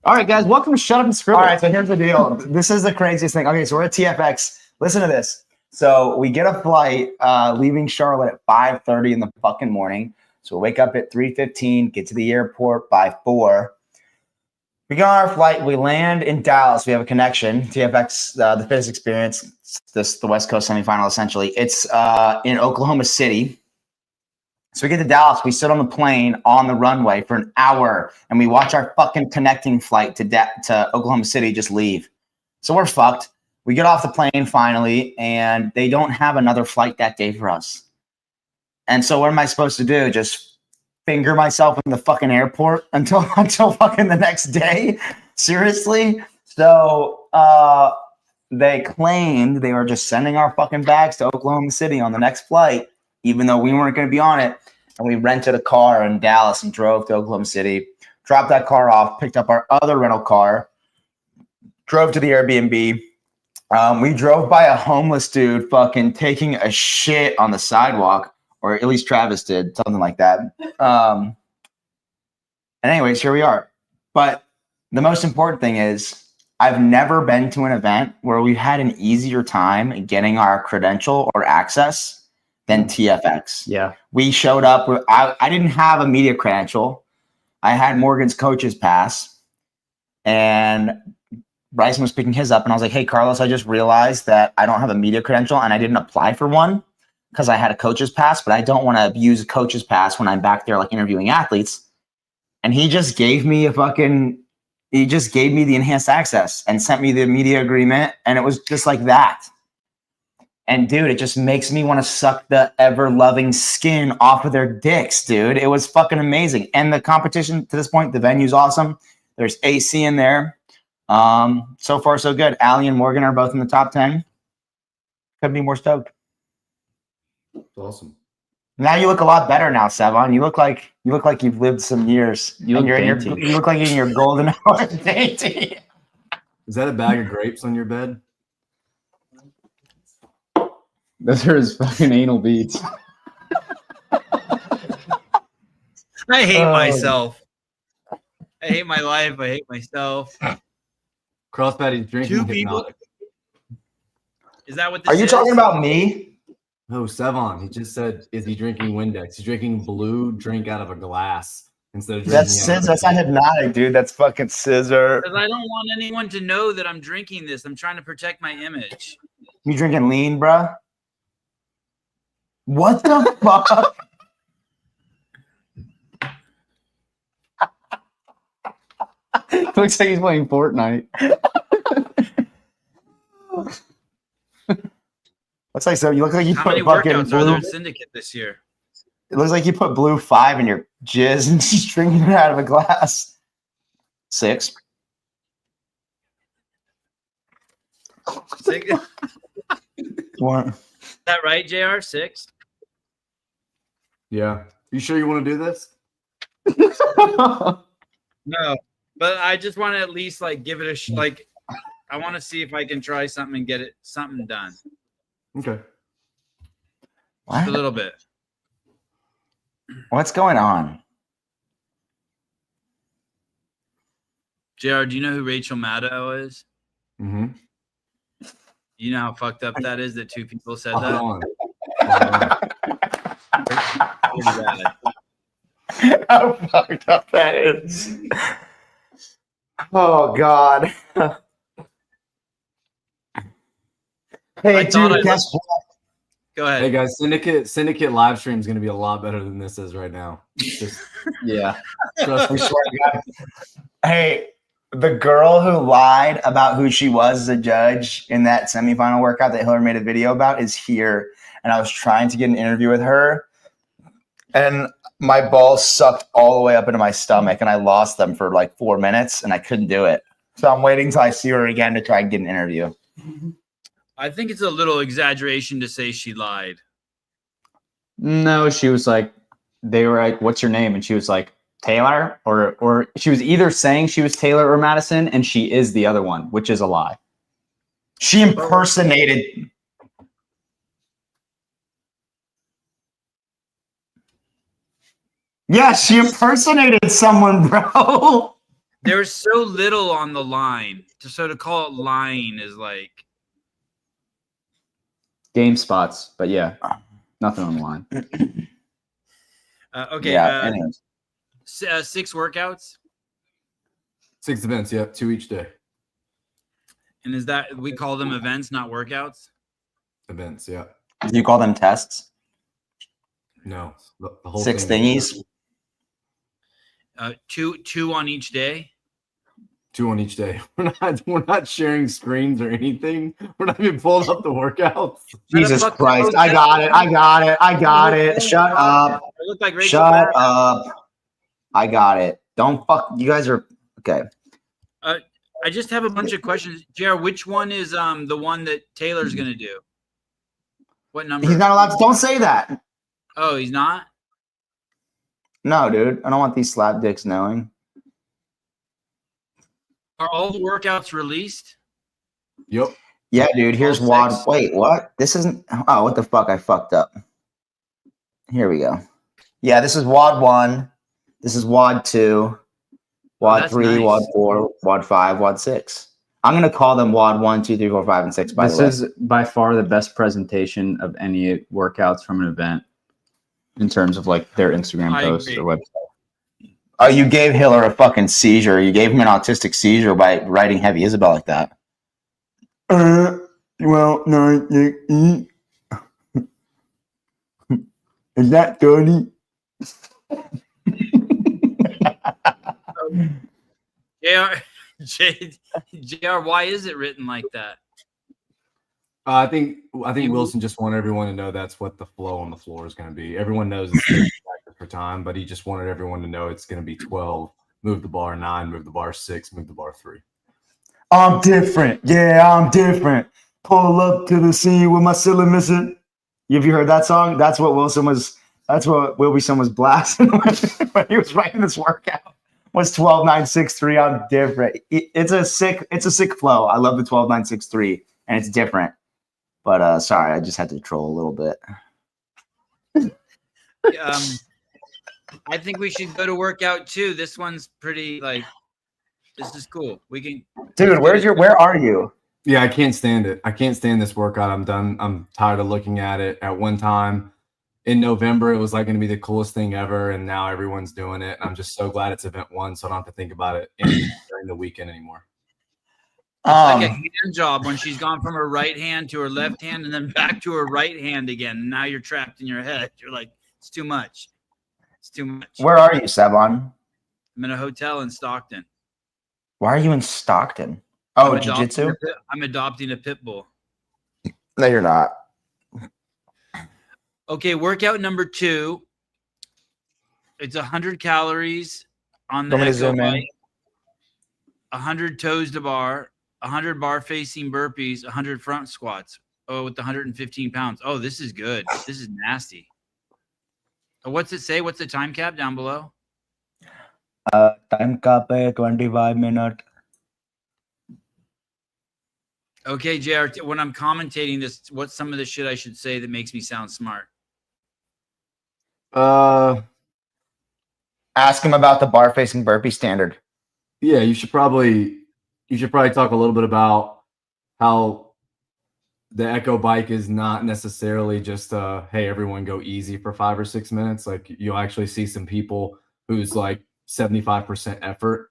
All right, guys, welcome to Shut Up and Scribble. All right, so here's the deal. This is the craziest thing. Okay, so we're at TFX. Listen to this. So we get a flight leaving Charlotte at 5:30 in the fucking morning. So we wake up at 3:15, get to the airport by 4. We get on our flight. We land in Dallas. We have a connection. TFX, the Fittest Experience, the West Coast semifinal, essentially. It's in Oklahoma City. So we get to Dallas. We sit on the plane on the runway for an hour, and we watch our fucking connecting flight to Oklahoma City just leave. So we're fucked. We get off the plane finally, and they don't have another flight that day for us. And so what am I supposed to do? Just finger myself in the fucking airport until fucking the next day? Seriously? So they claimed they were just sending our fucking bags to Oklahoma City on the next flight, even though we weren't going to be on it. And we rented a car in Dallas and drove to Oklahoma City, dropped that car off, picked up our other rental car, drove to the Airbnb. We drove by a homeless dude fucking taking a shit on the sidewalk, or at least Travis did, something like that. And anyways, here we are. But the most important thing is I've never been to an event where we've had an easier time getting our credential or access than TFX. Yeah. We showed up. I didn't have a media credential. I had Morgan's coach's pass. And Bryson was picking his up. And I was like, hey, Carlos, I just realized that I don't have a media credential and I didn't apply for one because I had a coach's pass, but I don't want to use a coach's pass when I'm back there like interviewing athletes. And he just gave me the enhanced access and sent me the media agreement. And it was just like that. And dude, it just makes me want to suck the ever-loving skin off of their dicks, dude. It was fucking amazing. And the competition to this point, the venue's awesome. There's AC in there. So far, so good. Allie and Morgan are both in the top 10. Couldn't be more stoked. That's awesome. Now you look a lot better now, Sevan. You look like you've lived some years. You look like you're in your golden hour dainty. Is that a bag of grapes on your bed? Those are his fucking anal beads. I hate myself. I hate my life. I hate myself. Crossfatty's drinking. 2 people. Is that what this Are is? you talking about me? No, Sevan. He just said, is he drinking Windex? He's drinking blue drink out of a glass instead of drinking. That's scissor. That's not hypnotic, dude. That's fucking scissor. Because I don't want anyone to know that I'm drinking this. I'm trying to protect my image. You drinking lean, bruh? What the fuck? Looks like he's playing Fortnite. Looks like so. You look like you How put many fucking workouts are there blue. in Syndicate this year? It looks like you put blue 5 in your jizz and just drinking it out of a glass. 6. 6? Is 1. that right, JR? 6? Yeah. You sure you want to do this? No. But I just want to at least like give it a I want to see if I can try something and get something done. Okay. Just a little bit. What's going on? JR, do you know who Rachel Maddow is? Mm-hmm. You know how fucked up that is that 2 people said Hold that? on. Hold on. Pretty bad. How fucked up that is. Oh, God. Hey, dude, guess what? Go ahead. Hey guys, Syndicate live stream is going to be a lot better than this is right now. Just Yeah. trust We me. swear to God. Hey, the girl who lied about who she was as a judge in that semifinal workout that Hillary made a video about is here. And I was trying to get an interview with her. And my balls sucked all the way up into my stomach. And I lost them for like 4 minutes. And I couldn't do it. So I'm waiting till I see her again to try and get an interview. I think it's a little exaggeration to say she lied. No, she was like, they were like, what's your name? And she was like, Taylor, or she was either saying she was Taylor or Madison, and she is the other one, which is a lie. She impersonated. Yeah, she impersonated someone, bro. There's so little on the line. So to call it line is like Game spots, but yeah, nothing on the line. okay. Yeah. Anyways. 6 workouts, 6 events, yeah, 2 each day. and is that we call them events, not workouts? Events, yeah. Do you call them tests? No, the whole 6 thing is thingies. Two on each day. 2 on each day. We're not sharing screens or anything. We're not even pulling up the workouts. Jesus Christ! I got it. Shut up. I look like Rachel Shut Maddow. up. I got it. Don't fuck. You guys are okay. I just have a bunch of questions. JR, which one is the one that Taylor's gonna do? What number? He's not allowed to. Don't say that. Oh, he's not? No, dude. I don't want these slap dicks knowing. Are all the workouts released? Yep. Yeah, dude. Here's All WOD. 6? Wait, what? This isn't. Oh, what the fuck? I fucked up. Here we go. Yeah, this is WOD 1. This is WOD 2. WOD that's 3, nice. WOD 4, WOD 5, WOD 6. I'm gonna call them WOD 1, 2, 3, 4, 5, and 6. By This the way, is by far the best presentation of any workouts from an event in terms of like their Instagram I posts agree. or website. oh, you gave Hiller a fucking seizure. You gave him an autistic seizure by writing Heavy Isabel like that. Well, no, is that dirty? JR, why is it written like that? I think Wilson just wanted everyone to know that's what the flow on the floor is going to be. Everyone knows it's practice for time, but he just wanted everyone to know it's going to be 12. Move the bar 9, move the bar 6, move the bar 3. I'm different. Yeah, I'm different. Pull up to the scene with my cylinder missing. Have you heard that song? That's what Wilson was. That's what Wilson was blasting when he was writing this workout. Was 12, 9, 6, 3. I'm different. It's a sick flow. I love the 12, 9, 6, 3, and it's different. But sorry, I just had to troll a little bit. I think we should go to workout 2. This one's pretty like. This is cool. We can. Dude, where are you? Yeah, I can't stand it. I can't stand this workout. I'm done. I'm tired of looking at it. At one time in November, it was like going to be the coolest thing ever, and now everyone's doing it. I'm just so glad it's event 1, so I don't have to think about it during the weekend anymore. It's like a hand job when she's gone from her right hand to her left hand and then back to her right hand again. And now you're trapped in your head. You're like, it's too much. It's too much. Where are you, Sevan? I'm in a hotel in Stockton. Why are you in Stockton? Oh, I'm adopting jiu-jitsu? I'm adopting a pit bull. No, you're not. Okay, workout number 2. It's 100 calories on the Want me to Echo zoom in? bike, 100 toes to bar, 100 bar facing burpees, 100 front squats. Oh, with the 115 pounds. Oh, this is good. This is nasty. What's it say? What's the time cap down below? Time cap 25 minutes. Okay, JR, when I'm commentating this, what's some of the shit I should say that makes me sound smart? Ask him about the bar facing burpee standard. Yeah, you should probably talk a little bit about how the Echo bike is not necessarily just hey, everyone go easy for 5 or 6 minutes. Like you'll actually see some people who's like 75% effort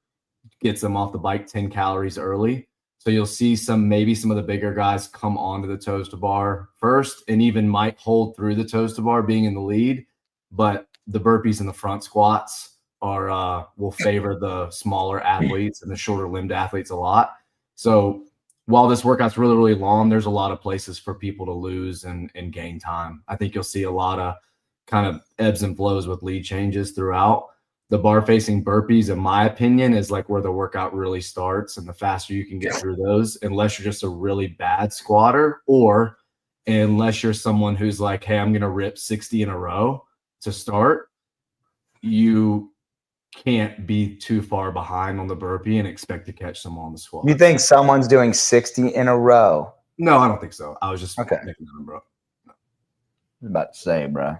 gets them off the bike 10 calories early. So you'll see maybe some of the bigger guys come onto the toes to bar first and even might hold through the toes to bar being in the lead. But the burpees and the front squats will favor the smaller athletes and the shorter limbed athletes a lot. So while this workout's really, really long, there's a lot of places for people to lose and gain time. I think you'll see a lot of kind of ebbs and flows with lead changes throughout. The bar facing burpees, in my opinion, is like where the workout really starts. And the faster you can get through those, unless you're just a really bad squatter, or unless you're someone who's like, hey, I'm going to rip 60 in a row to start, you can't be too far behind on the burpee and expect to catch someone on the squat. You think someone's doing 60 in a row? No, I don't think so. I was just Okay. making that, bro. I was about to say, bro.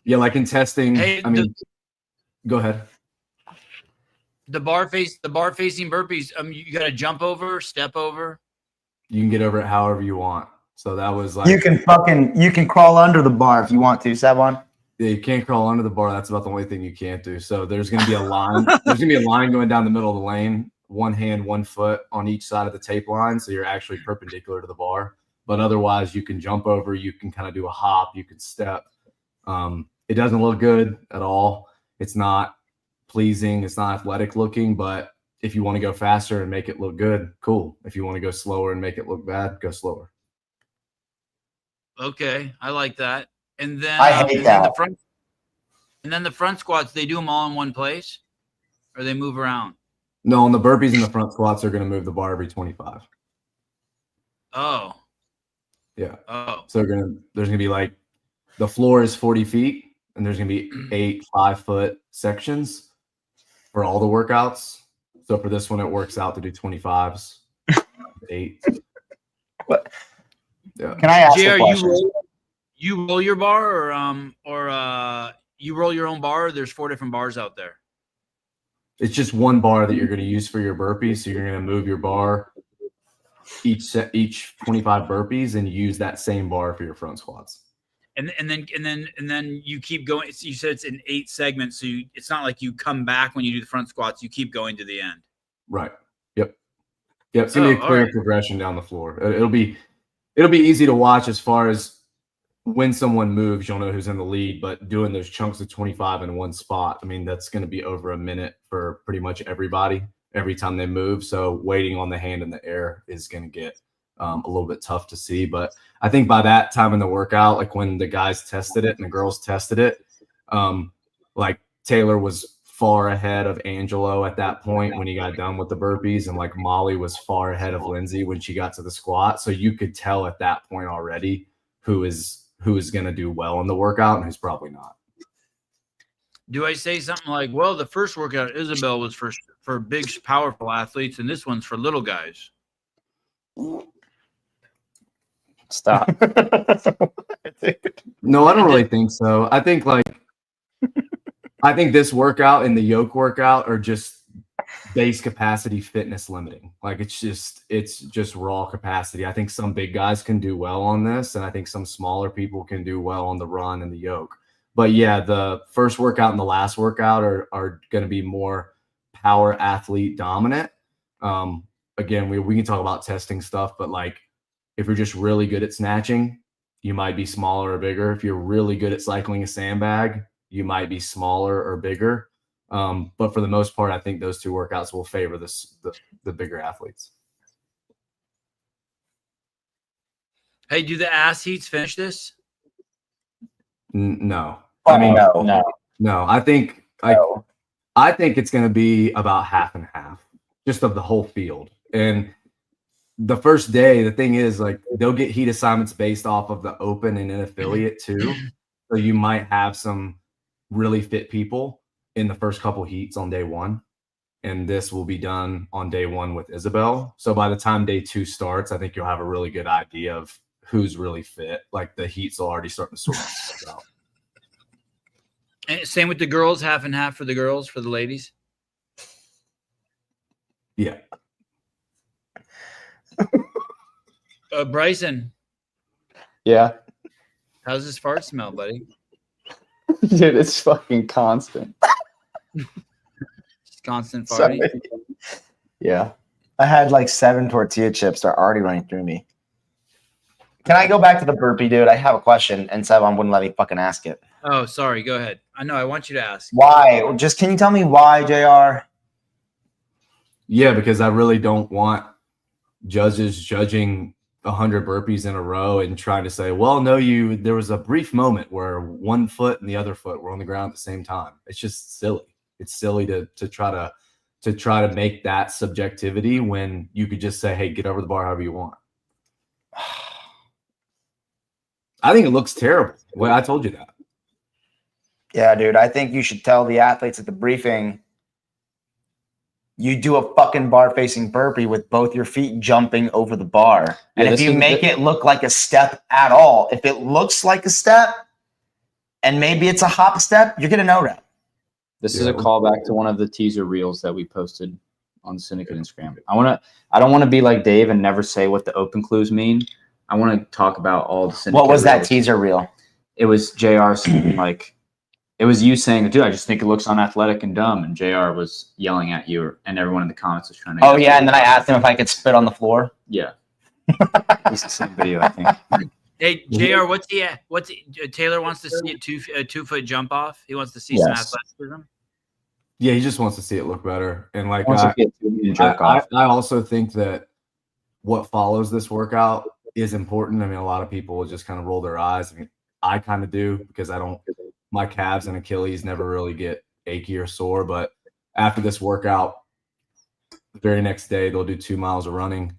Yeah, like in testing, Hey, I mean, go ahead. The bar facing burpees. You got to jump over, step over. You can get over it however you want. So that was like You can crawl under the bar if you want to, Sevan. Yeah, you can't crawl under the bar. That's about the only thing you can't do. So there's going to be a line. There's going to be a line going down the middle of the lane, one hand, 1 foot on each side of the tape line. So you're actually perpendicular to the bar. But otherwise, you can jump over. You can kind of do a hop. You can step. It doesn't look good at all. It's not pleasing. It's not athletic looking. But if you want to go faster and make it look good, cool. If you want to go slower and make it look bad, go slower. Okay, I like that. And then I hate that. The front squats, they do them all in one place, or they move around. No, on the burpees and the front squats, they're going to move the bar every 25. Oh. Yeah. Oh. So there's going to be like the floor is 40 feet, and there's going to be 8 5-foot sections for all the workouts. So for this one, it works out to do 25s, 8. What? Yeah. Can I ask JR, a question? you roll your bar, or you roll your own bar? Or there's 4 different bars out there. It's just one bar that you're going to use for your burpees. So you're going to move your bar each 25 burpees and use that same bar for your front squats. And then you keep going. You said it's in 8 segments, so it's not like you come back when you do the front squats. You keep going to the end. Right. Yep. It's going to be a clear progression down the floor. It'll be easy to watch as far as when someone moves, you'll know who's in the lead, but doing those chunks of 25 in one spot, I mean, that's going to be over a minute for pretty much everybody every time they move. So waiting on the hand in the air is going to get a little bit tough to see. But I think by that time in the workout, like when the guys tested it and the girls tested it, like Taylor was far ahead of Angelo at that point when he got done with the burpees, and like Molly was far ahead of Lindsay when she got to the squat. So you could tell at that point already who is going to do well in the workout and who's probably not. Do I say something like, well, the first workout at Isabel was for big, powerful athletes, and this one's for little guys? Stop. No, I don't really think so. I think this workout and the yoke workout are just base capacity fitness limiting. Like it's just raw capacity. I think some big guys can do well on this, and I think some smaller people can do well on the run and the yoke. But yeah, the first workout and the last workout are going to be more power athlete dominant. Again, we can talk about testing stuff, but like if you're just really good at snatching, you might be smaller or bigger. If you're really good at cycling a sandbag, you might be smaller or bigger. But for the most part, I think those 2 workouts will favor the bigger athletes. Hey, do the ass heats finish this? No. Oh, I mean, no. I think it's going to be about half and half, just of the whole field. And the first day, the thing is, like, they'll get heat assignments based off of the open and in affiliate too. So you might have some really fit people in the first couple heats on day 1. And this will be done on day 1 with Isabel. So by the time day 2 starts, I think you'll have a really good idea of who's really fit. Like the heats will already start to sort themselves out. And same with the girls, half and half for the girls, for the ladies. Yeah. Bryson. Yeah. How's this fart smell, buddy? Dude, it's fucking constant. Just constant farting. Sorry. Yeah. I had like 7 tortilla chips that are already running through me. Can I go back to the burpee, dude? I have a question, and Sevan wouldn't let me fucking ask it. Oh, sorry. Go ahead. I know. I want you to ask. Why? Just can you tell me why, JR? Yeah, because I really don't want judges judging 100 burpees in a row and trying to say, well, no, there was a brief moment where 1 foot and the other foot were on the ground at the same time. It's just silly. It's silly to try to make that subjectivity when you could just say, hey, get over the bar however you want. I think it looks terrible. Well, I told you that. Yeah, dude. I think you should tell the athletes at the briefing, you do a fucking bar-facing burpee with both your feet jumping over the bar. And if you make it look like a step at all, if it looks like a step and maybe it's a hop step, you're going to no rep. This is a callback to one of the teaser reels that we posted on the Syndicate Instagram. I don't want to be like Dave and never say what the open clues mean. I want to talk about all the Syndicate What was that reels. teaser reel? It was JR saying like, it was you saying, dude, I just think it looks unathletic and dumb. And JR was yelling at you, and everyone in the comments was trying to. Oh yeah, and then I asked him if I could spit on the floor. Yeah. It's the same video, I think. Hey, JR, Taylor wants to see a 2 foot jump off. He wants to see some athleticism. Yeah, he just wants to see it look better. And like I I also think that what follows this workout is important. I mean, a lot of people will just kind of roll their eyes. I mean, I kind of do because my calves and Achilles never really get achy or sore. But after this workout, the very next day, they'll do 2 miles of running.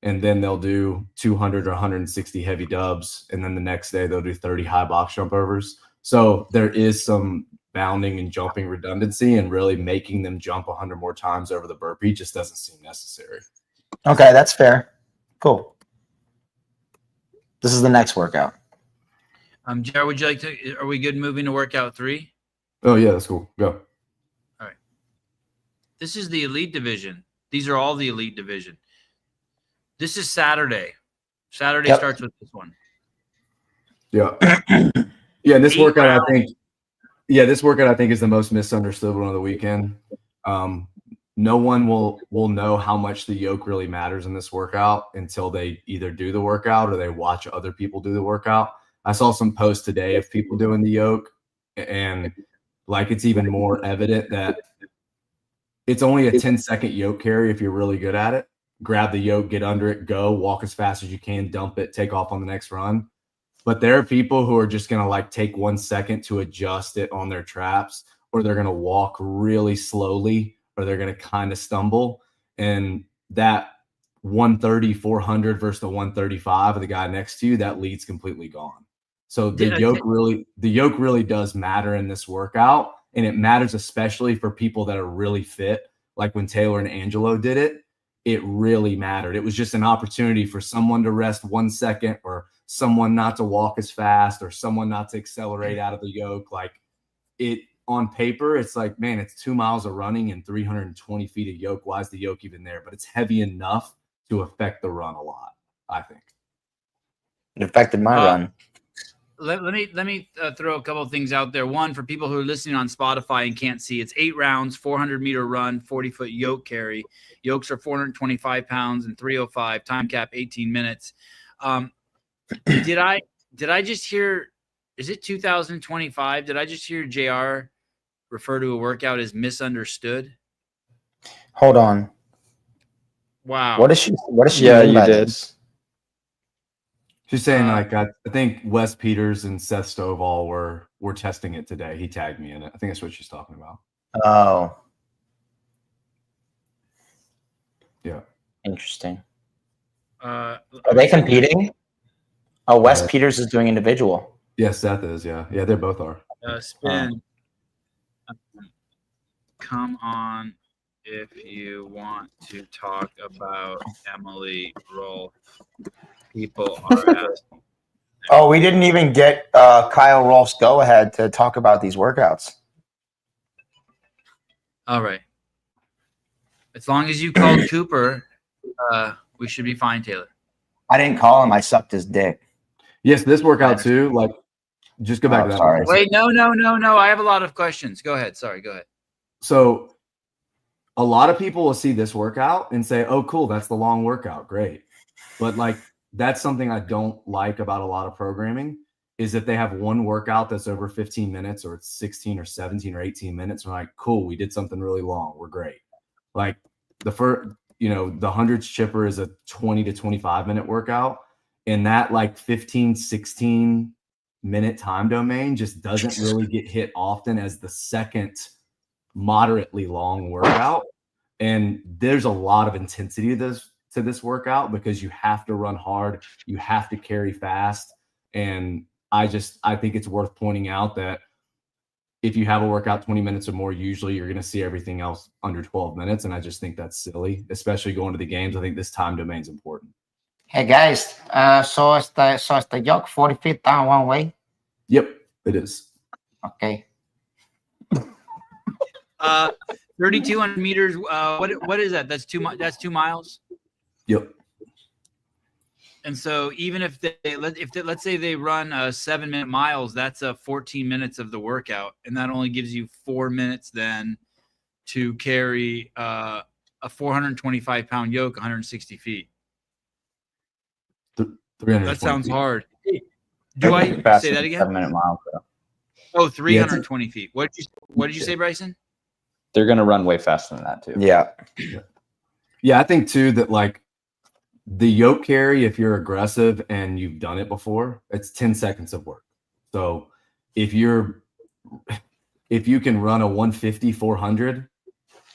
And then they'll do 200 or 160 heavy dubs. And then the next day they'll do 30 high box jump overs. So there is some bounding and jumping redundancy, and really making them jump 100 more times over the burpee just doesn't seem necessary. Okay, that's fair. Cool. This is the next workout. Jared, would you like to, are we good moving to workout 3? Oh yeah, that's cool. Go. All right. This is the elite division. These are all the elite division. This is Saturday. Saturday starts with this one. Yeah. Yeah, this workout I think is the most misunderstood one of the weekend. No one will know how much the yoke really matters in this workout until they either do the workout or they watch other people do the workout. I saw some posts today of people doing the yoke, and like it's even more evident that it's only a 10-second yoke carry if you're really good at it. Grab the yoke, get under it, go, walk as fast as you can, dump it, take off on the next run. But there are people who are just going to like take 1 second to adjust it on their traps, or they're going to walk really slowly, or they're going to kind of stumble. And that 130, 400 versus the 135 of the guy next to you, that lead's completely gone. So the yoke really does matter in this workout. And it matters especially for people that are really fit. Like when Taylor and Angelo did it, it really mattered. It was just an opportunity for someone to rest 1 second, or someone not to walk as fast, or someone not to accelerate out of the yoke. Like it on paper, it's like, man, it's 2 miles of running and 320 feet of yoke. Why is the yoke even there? But it's heavy enough to affect the run a lot, I think. It affected my run. Let me throw a couple of things out there. One, for people who are listening on Spotify and can't see, it's 8 rounds, 400-meter run, 40-foot yoke carry. Yokes are 425 pounds and 305. Time cap 18 minutes. Did I just hear? Is it 2025? Did I just hear JR refer to a workout as misunderstood? Hold on. Wow. What is she? Yeah, mean you by did. this? She's saying like I think Wes Peters and Seth Stovall were testing it today. He tagged me in it. I think that's what she's talking about. Oh, yeah. Interesting. Are Are they competing? Oh, Wes Peters is doing individual. Yeah, Seth is. Yeah, they both are. Spin. Come on, if you want to talk about Emily Rolfe. People are asking. Oh, we didn't even get Kyle Rolfe's go-ahead to talk about these workouts. All right. As long as you called Cooper, we should be fine, Taylor. I didn't call him. I sucked his dick. Yes, this workout too. Like, just go back to that. Sorry. Wait, no. I have a lot of questions. Go ahead. Sorry, go ahead. So a lot of people will see this workout and say, oh, cool, that's the long workout. Great. But like, that's something I don't like about a lot of programming is that they have one workout that's over 15 minutes, or it's 16 or 17 or 18 minutes. And we're like, cool, we did something really long. We're great. Like the first, the hundreds chipper is a 20 to 25 minute workout. And that like 15, 16 minute time domain just doesn't really get hit often as the second moderately long workout. And there's a lot of intensity to this workout because you have to run hard, you have to carry fast. And I think it's worth pointing out that if you have a workout 20 minutes or more, usually you're going to see everything else under 12 minutes. And I just think that's silly, especially going to the games. I think this time domain is important. Hey guys, so it's the yoke 40 feet down one way. Yep, it is. Okay. 3,200 meters. What is that? That's 2 miles. Yep. And so even if let's say they run 7-minute miles, that's 14 minutes of the workout, and that only gives you 4 minutes then to carry a 425-pound yoke 160 feet. 300. That sounds feet. hard. Do I Faster say that than again? 7-minute miles. Though. Oh, 320 feet. What did you say, Bryson? They're gonna run way faster than that too. Yeah. Yeah, I think too that like the yoke carry, if you're aggressive and you've done it before, it's 10 seconds of work. So if you can run a 150, 400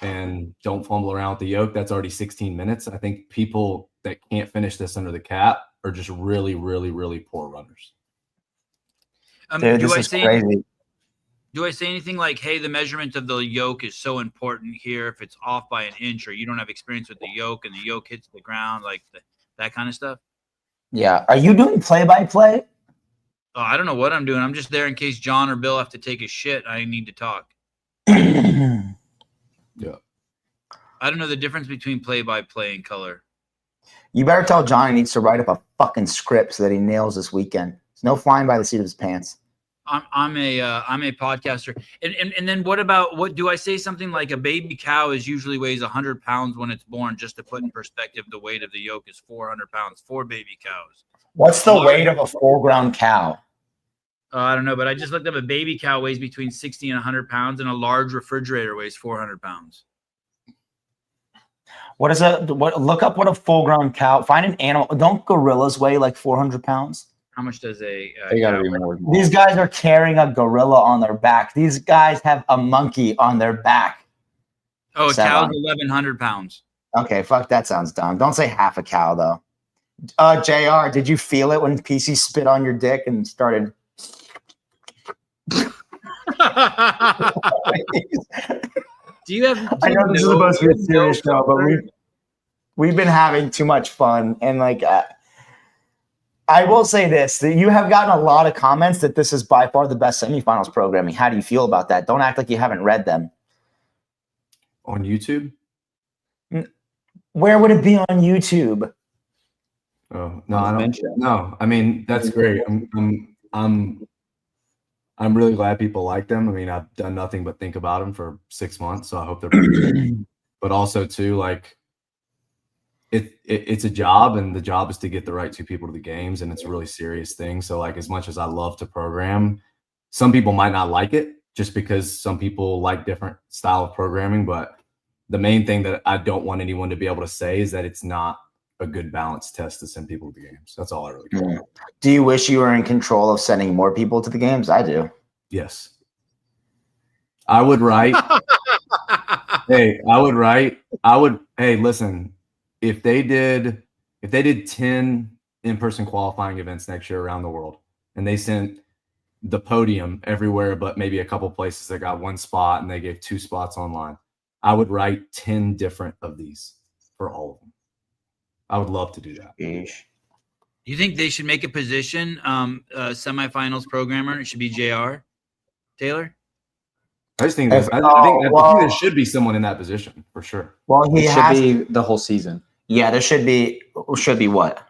and don't fumble around with the yoke, that's already 16 minutes. I think people that can't finish this under the cap are just really, really, really poor runners. Dude, this is crazy. Do I say anything like, hey, the measurement of the yoke is so important here if it's off by an inch or you don't have experience with the yoke and the yoke hits the ground, like that kind of stuff? Yeah. Are you doing play-by-play? Oh, I don't know what I'm doing. I'm just there in case John or Bill have to take a shit. I need to talk. Yeah. I don't know the difference between play-by-play and color. You better tell John he needs to write up a fucking script so that he nails this weekend. There's no flying by the seat of his pants. I'm a podcaster, and then what do I say something like a baby cow is usually weighs 100 pounds when it's born, just to put in perspective the weight of the yoke is 400 pounds for baby cows. What's the weight of a full-grown cow? I don't know, but I just looked up a baby cow weighs between 60 and 100 pounds, and a large refrigerator weighs 400 pounds. What is that? Look up what a full-grown cow. Find an animal. Don't gorillas weigh like 400 pounds? How much does They gotta be more. These guys are carrying a gorilla on their back. These guys have a monkey on their back. Oh, a Sevan. cow's 1,100 pounds. Okay, fuck, that sounds dumb. Don't say half a cow, though. JR, did you feel it when PC spit on your dick and started? Do you have? I know this is supposed to be a serious show, but we've been having too much fun, and like I will say this: that you have gotten a lot of comments that this is by far the best semifinals programming. How do you feel about that? Don't act like you haven't read them. On YouTube? Where would it be on YouTube? Oh no, I don't. No, I mean that's great. I'm really glad people like them. I mean, I've done nothing but think about them for 6 months, so I hope they're pretty good. But also too, like it's a job, and the job is to get the right two people to the games, and it's a really serious thing. So like, as much as I love to program, some people might not like it just because some people like different style of programming. But the main thing that I don't want anyone to be able to say is that it's not a good balance test to send people to the games. That's all I really care about. Do you wish you were in control of sending more people to the games? I do. Yes. I would write. Hey, listen, if they did 10 in-person qualifying events next year around the world, and they sent the podium everywhere but maybe a couple places that got one spot and they gave 2 spots online, I would write 10 different of these for all of them. I would love to do that. You think they should make a position, semifinals programmer? It should be JR Taylor. I just think I think there should be someone in that position for sure. Well, It should be the whole season. Yeah, there should be what?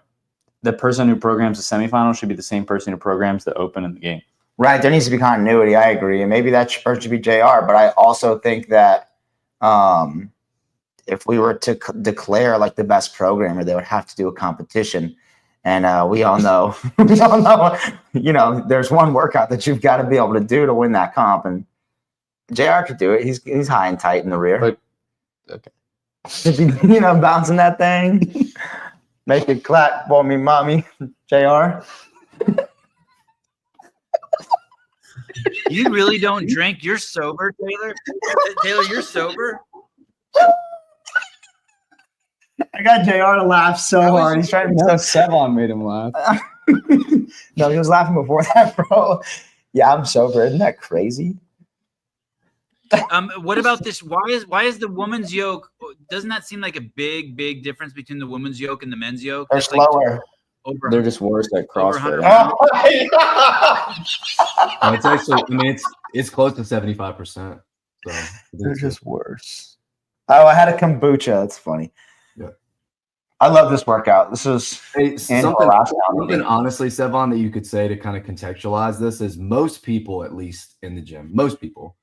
The person who programs the semifinal should be the same person who programs the open and the game. Right, there needs to be continuity. I agree, and maybe that should be JR. But I also think that if we were to declare like the best programmer, they would have to do a competition. And we all know, there's one workout that you've got to be able to do to win that comp, and JR could do it. He's high and tight in the rear. But, okay. Bouncing that thing, make it clap for me, mommy. JR. You really don't drink? You're sober, Taylor? Taylor, you're sober? I got JR to laugh so hard. He's trying to be so Sevan made him laugh. No, he was laughing before that, bro. Yeah, I'm sober. Isn't that crazy? What about this? Why is the woman's yoke? Doesn't that seem like a big difference between the women's yoke and the men's yoke? They're slower. They're just worse at CrossFit. Oh my God. It's actually, I mean, it's close to 75%. So They're just worse. Oh, I had a kombucha. That's funny. Yeah. I love this workout. This is something honestly, Sevan, that you could say to kind of contextualize this is most people, at least in the gym, most people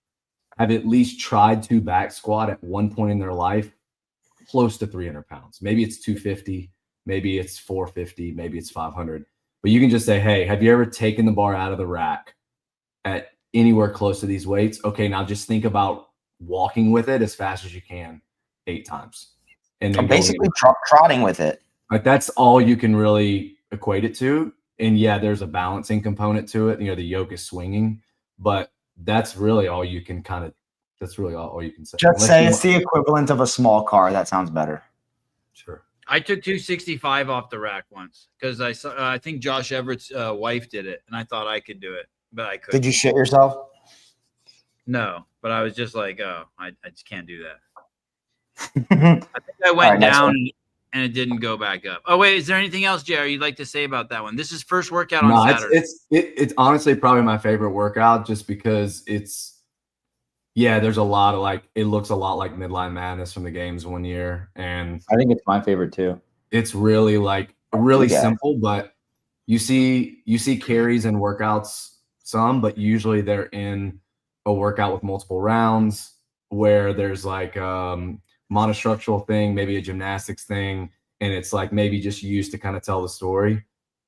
have at least tried to back squat at one point in their life close to 300 pounds. Maybe it's 250, maybe it's 450, maybe it's 500. But you can just say, hey, have you ever taken the bar out of the rack at anywhere close to these weights? Okay, now just think about walking with it as fast as you can 8 times. And then basically trotting with it. Like that's all you can really equate it to. And yeah, there's a balancing component to it. You know, the yoke is swinging, but that's really all you can that's really all you can say. Just say it's the equivalent of a small car. That sounds better. Sure. I took 265 off the rack once because I think Josh Everett's wife did it, and I thought I could do it, but I couldn't. Did you shit yourself? No, but I was just like, oh, I just can't do that. I think I went down and it didn't go back up. Oh wait, is there anything else, Jerry, you'd like to say about that one? This is first workout on Saturday. It's honestly probably my favorite workout just because there's a lot of it looks a lot like Midline Madness from the games one year, and I think it's my favorite too. It's really simple, but you see carries and workouts some, but usually they're in a workout with multiple rounds where there's monostructural thing, maybe a gymnastics thing, and it's maybe just used to kind of tell the story.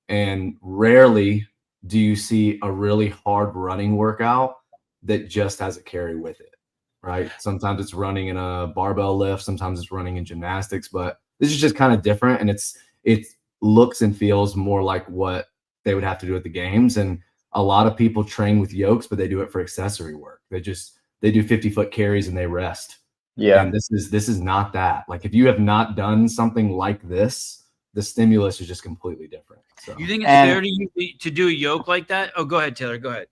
And rarely do you see a really hard running workout that just has a carry with it, right? Sometimes it's running in a barbell lift, sometimes it's running in gymnastics, but this is just kind of different, and it looks and feels more like what they would have to do at the games. And a lot of people train with yokes, but they do it for accessory work. They do 50-foot carries and they rest. Yeah. And this is not that. If you have not done something like this, the stimulus is just completely different. So you think it's fair to do a yoke like that? Oh, go ahead, Taylor. Go ahead.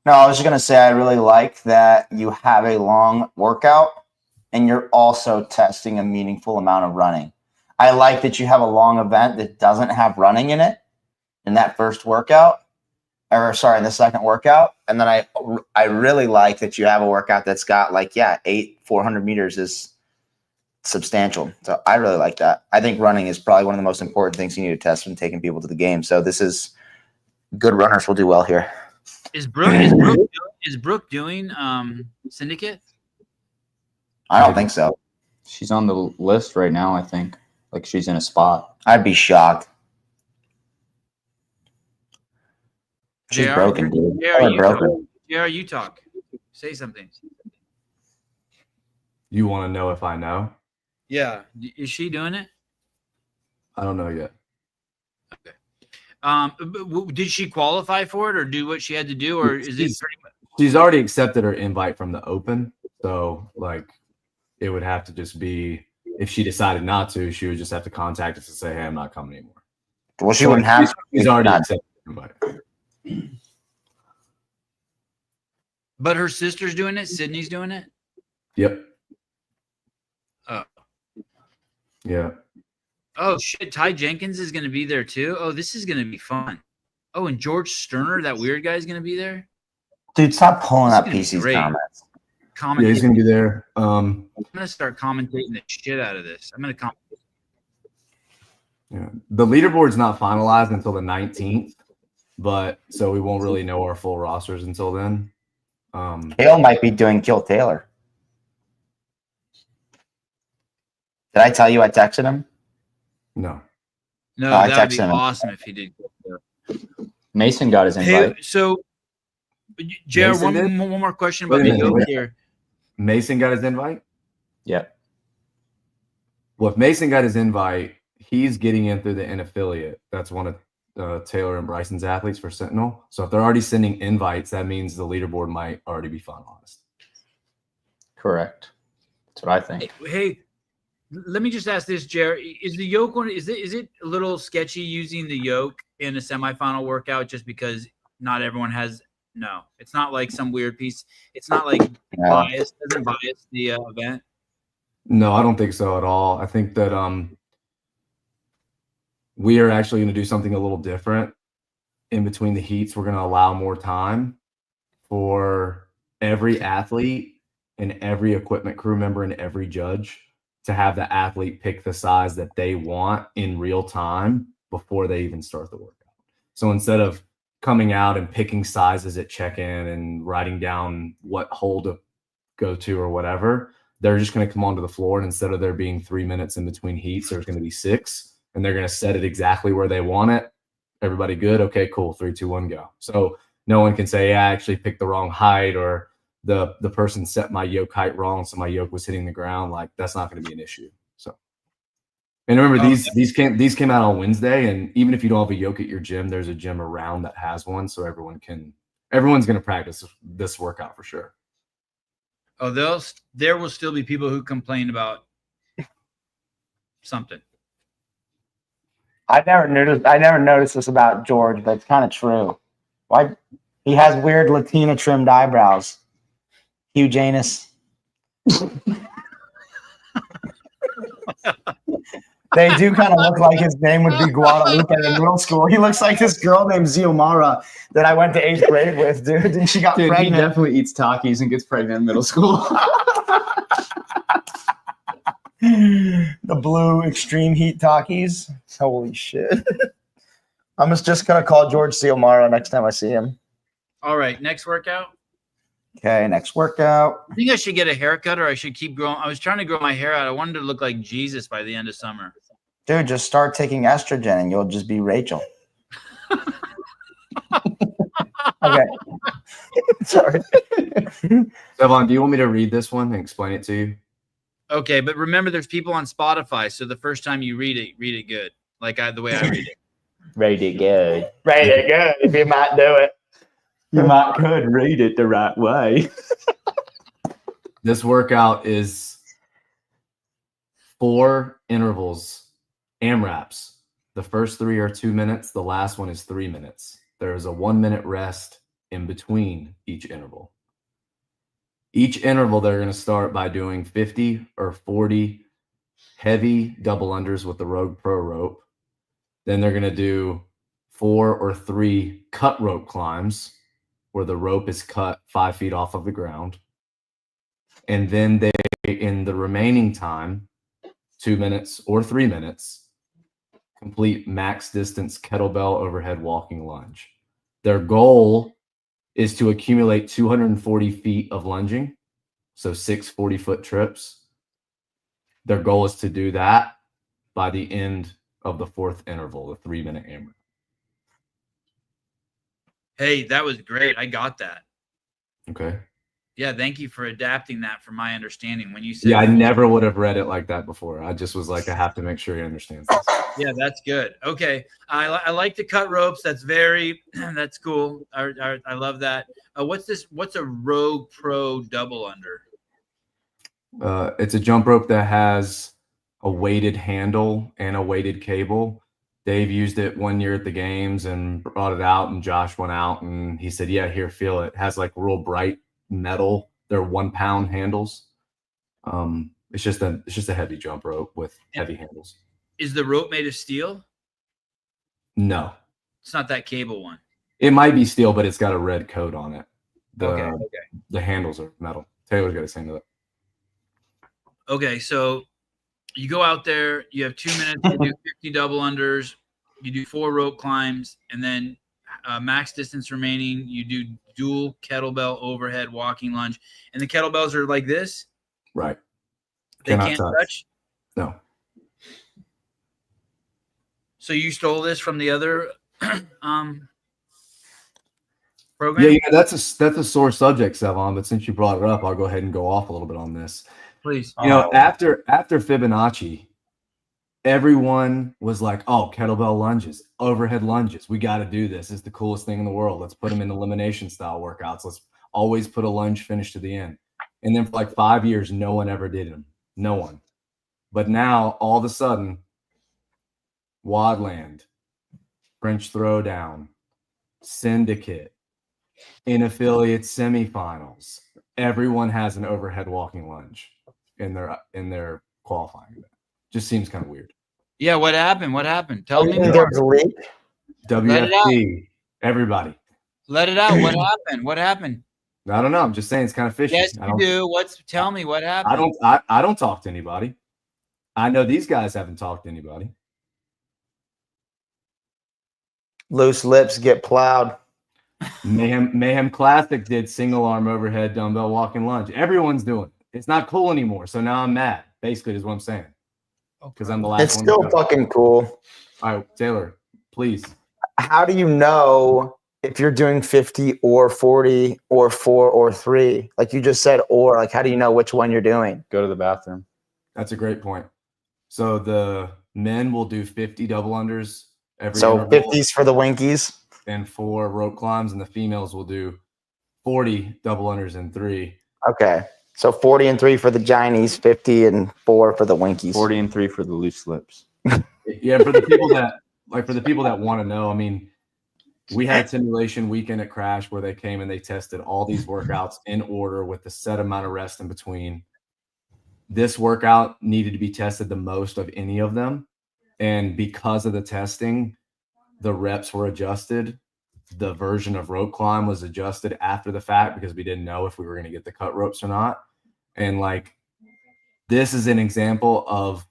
No, I was just gonna say I really like that you have a long workout and you're also testing a meaningful amount of running. I like that you have a long event that doesn't have running in it in that first workout. In the second workout. And then I really like that you have a workout that's got 400 meters is substantial. So I really like that. I think running is probably one of the most important things you need to test when taking people to the game. So this is good runners will do well here. Is Brooke doing Syndicate? I don't think so. She's on the list right now, I think. She's in a spot. I'd be shocked. She's JR, broken, dude. JR, you talk. Say something. You want to know if I know? Yeah. Is she doing it? I don't know yet. Okay. Did she qualify for it or do what she had to do, or is it pretty much? She's already accepted her invite from the Open, so it would have to just be if she decided not to, she would just have to contact us and say, "Hey, I'm not coming anymore." Well, she wouldn't have. She's already accepted the invite. But her sister's doing it. Sydney's doing it. Yep. Oh. Yeah. Oh shit! Ty Jenkins is going to be there too. Oh, this is going to be fun. Oh, and George Sterner, that weird guy, is going to be there. Dude, stop pulling up PC's comments. Yeah, he's going to be there. I'm going to start commentating the shit out of this. I'm going to commentate. Yeah. The leaderboard's not finalized until the 19th, but so we won't really know our full rosters until then. Kale might be doing Kill Taylor. Did I tell you I texted him? No. No, that'd be awesome if he did. Mason got his invite. Hey, so, Jared, one more question about the yoke here. Mason got his invite? Yeah. Well, if Mason got his invite, he's getting in through the N affiliate. That's one of Taylor and Bryson's athletes for Sentinel. So if they're already sending invites, that means the leaderboard might already be finalized. Correct. That's what I think. Hey, let me just ask this, Jared. Is the yoke one? Is it a little sketchy using the yoke in a semifinal workout just because not everyone has? No, it's not like some weird piece. It's not like bias. Doesn't bias the event. No, I don't think so at all. I think that we are actually going to do something a little different in between the heats. We're going to allow more time for every athlete and every equipment crew member and every judge to have the athlete pick the size that they want in real time before they even start the workout. So instead of coming out and picking sizes at check-in and writing down what hole to go to or whatever, they're just going to come onto the floor, and instead of there being 3 minutes in between heats, there's going to be 6, and they're going to set it exactly where they want it. Everybody good? Okay, cool. 3, 2, 1, go. So no one can say, yeah, I actually picked the wrong height, or the person set my yoke height wrong, so my yoke was hitting the ground. Like, that's not going to be an issue. So, and remember, these came out on Wednesday, and even if you don't have a yoke at your gym, there's a gym around that has one, so everyone's going to practice this workout for sure. Oh, there will still be people who complain about something. I never noticed this about George, but it's kind of true. Why he has weird Latina trimmed eyebrows. Hugh Janus. They do kind of look like his name would be Guadalupe in middle school. He looks like this girl named Xiomara that I went to 8th grade with, dude. And she got pregnant. He definitely eats Takis and gets pregnant in middle school. The blue extreme heat Takis. Holy shit. I'm just going to call George Xiomara next time I see him. All right, next workout. Okay, next workout. I think I should get a haircut, or I should keep growing. I was trying to grow my hair out. I wanted to look like Jesus by the end of summer. Dude, just start taking estrogen and you'll just be Rachel. Okay. Sorry. Sevan, do you want me to read this one and explain it to you? Okay, but remember, there's people on Spotify, so the first time you read it good, like the way I read it. Read it good. Read it good if you might do it. You might could read it the right way. This workout is 4 intervals, AMRAPs. The first 3 are 2 minutes. The last one is 3 minutes. There is a 1 minute rest in between each interval. Each interval, they're going to start by doing 50 or 40 heavy double unders with the Rogue Pro rope. Then they're going to do 4 or 3 cut rope climbs where the rope is cut 5 feet off of the ground. And then they, in the remaining time, 2 minutes or 3 minutes, complete max distance kettlebell overhead walking lunge. Their goal is to accumulate 240 feet of lunging, so 6 40-foot trips. Their goal is to do that by the end of the 4th interval, the 3-minute AMRAP. Hey, that was great. I got that. Okay. Yeah, thank you for adapting that from my understanding. When you said, yeah, I never would have read it like that before. I just was like, I have to make sure he understands this. Yeah, that's good. Okay, I like the cut ropes. That's that's cool. I love that. What's this? What's a Rogue Pro double under? It's a jump rope that has a weighted handle and a weighted cable. Dave used it one year at the games and brought it out, and Josh went out and he said, yeah, here, feel it. It has like real bright metal. They're 1 pound handles. It's just a heavy jump rope with heavy handles. Is the rope made of steel? No. It's not that cable one. It might be steel, but it's got a red coat on it. Okay. The handles are metal. Taylor's got to say to that. Okay, so you go out there, you have 2 minutes to do 50 double unders, you do 4 rope climbs, and then max distance remaining, you do dual kettlebell overhead walking lunge. And the kettlebells are like this? Right. They can't touch? No. So you stole this from the other program? Yeah, that's a sore subject, Sevan, but since you brought it up, I'll go ahead and go off a little bit on this. Please. You know, after Fibonacci, everyone was like, oh, kettlebell lunges, overhead lunges. We got to do this. It's the coolest thing in the world. Let's put them in elimination style workouts. Let's always put a lunge finish to the end. And then for like 5 years, no one ever did them. No one. But now, all of a sudden, Wadland, French Throwdown, Syndicate, in affiliate semifinals, everyone has an overhead walking lunge in their qualifying. Just seems kind of weird. Yeah, what happened? What happened? Tell me more. There was a leak. WFT, everybody. Let it out. What happened? What happened? I don't know. I'm just saying it's kind of fishy. Yes, you do. Tell me what happened? I don't talk to anybody. I know these guys haven't talked to anybody. Loose lips get plowed. Mayhem Classic did single arm overhead dumbbell walking lunge. Everyone's doing it. It's not cool anymore. So now I'm mad. Basically, is what I'm saying. Because I'm the last It's one. still fucking cool. All right, Taylor, please. How do you know if you're doing 50 or 40 or 4 or 3? Like you just said, or like how do you know which one you're doing? Go to the bathroom. That's a great point. So the men will do 50 double unders every So interval 50s for the winkies. and 4 rope climbs, and the females will do 40 double unders and 3. Okay. So 40 and 3 for the Ginies, 50 and 4 for the winkies. 40 and 3 for the loose lips. Yeah, for the people that want to know, I mean, we had a simulation weekend at Crash where they came and they tested all these workouts in order with the set amount of rest in between. This workout needed to be tested the most of any of them. And because of the testing, the reps were adjusted. The version of rope climb was adjusted after the fact because we didn't know if we were going to get the cut ropes or not. And like, this is an example of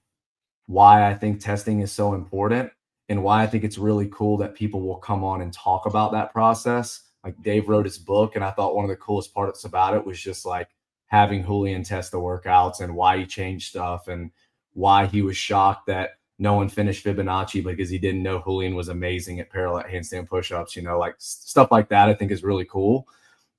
why I think testing is so important and why I think it's really cool that people will come on and talk about that process. Like Dave wrote his book, and I thought one of the coolest parts about it was just like having Julian test the workouts and why he changed stuff and why he was shocked that no one finished Fibonacci because he didn't know Julian was amazing at parallel handstand push-ups, like stuff like that I think is really cool.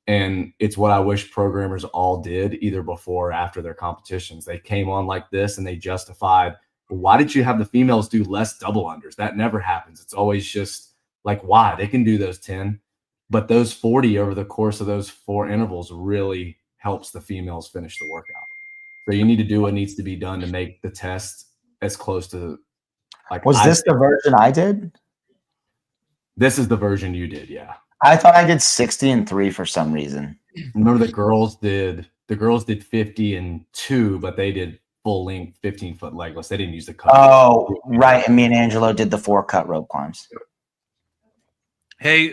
And it's what I wish programmers all did either before or after their competitions. They came on like this and they justified, why did you have the females do less double unders? That never happens. It's always just like, why? They can do those 10, but those 40 over the course of those 4 intervals really helps the females finish the workout. So you need to do what needs to be done to make the test as close to like. Was this the version I did? This is the version you did, yeah. I thought I did 60 and 3 for some reason. Remember the girls did 50 and 2, but they did full length 15-foot legless. They didn't use the cut. Oh, right. And me and Angelo did the 4 cut rope climbs. Hey,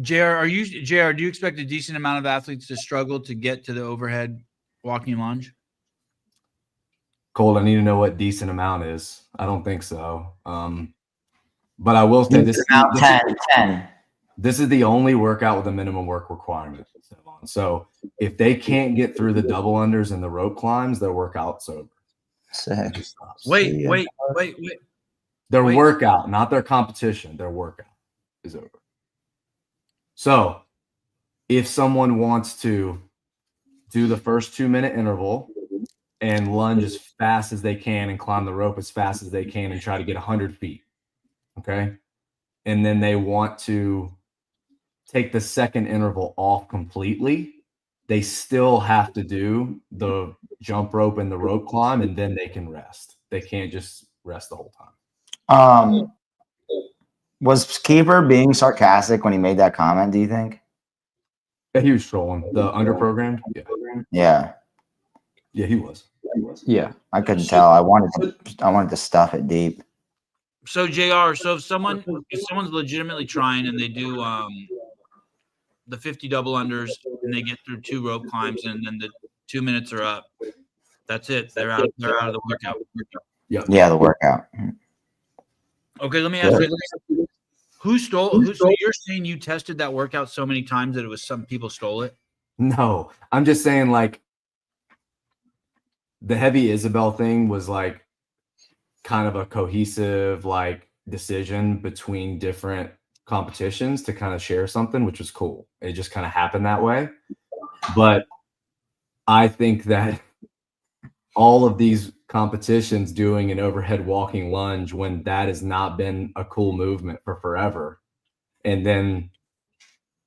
JR, do you expect a decent amount of athletes to struggle to get to the overhead walking lunge? Cole, I need to know what decent amount is. I don't think so. But I will say this 10. This is the only workout with a minimum work requirement. So if they can't get through the double unders and the rope climbs, their workout's over. Sick. Wait. Their workout, not their competition. Their workout is over. So if someone wants to do the first 2-minute interval and lunge as fast as they can and climb the rope as fast as they can and try to get 100 feet, okay? And then they want to take the second interval off completely, they still have to do the jump rope and the rope climb, and then they can rest. They can't just rest the whole time. Was Keeper being sarcastic when he made that comment, do you think? Yeah, he was trolling the underprogrammed. Yeah. Yeah, he was. Yeah. I couldn't tell. I wanted to stuff it deep. So JR, if someone's legitimately trying and they do the 50 double unders and they get through 2 rope climbs and then the 2 minutes are up, that's it. They're out of the workout. Yeah, the workout. Okay, let me ask you. Who stole? So you're saying you tested that workout so many times that it was some people stole it? No, I'm just saying like the heavy Isabel thing was like kind of a cohesive like decision between different competitions to kind of share something, which was cool. It just kind of happened that way. But I think that all of these competitions doing an overhead walking lunge when that has not been a cool movement for forever, and then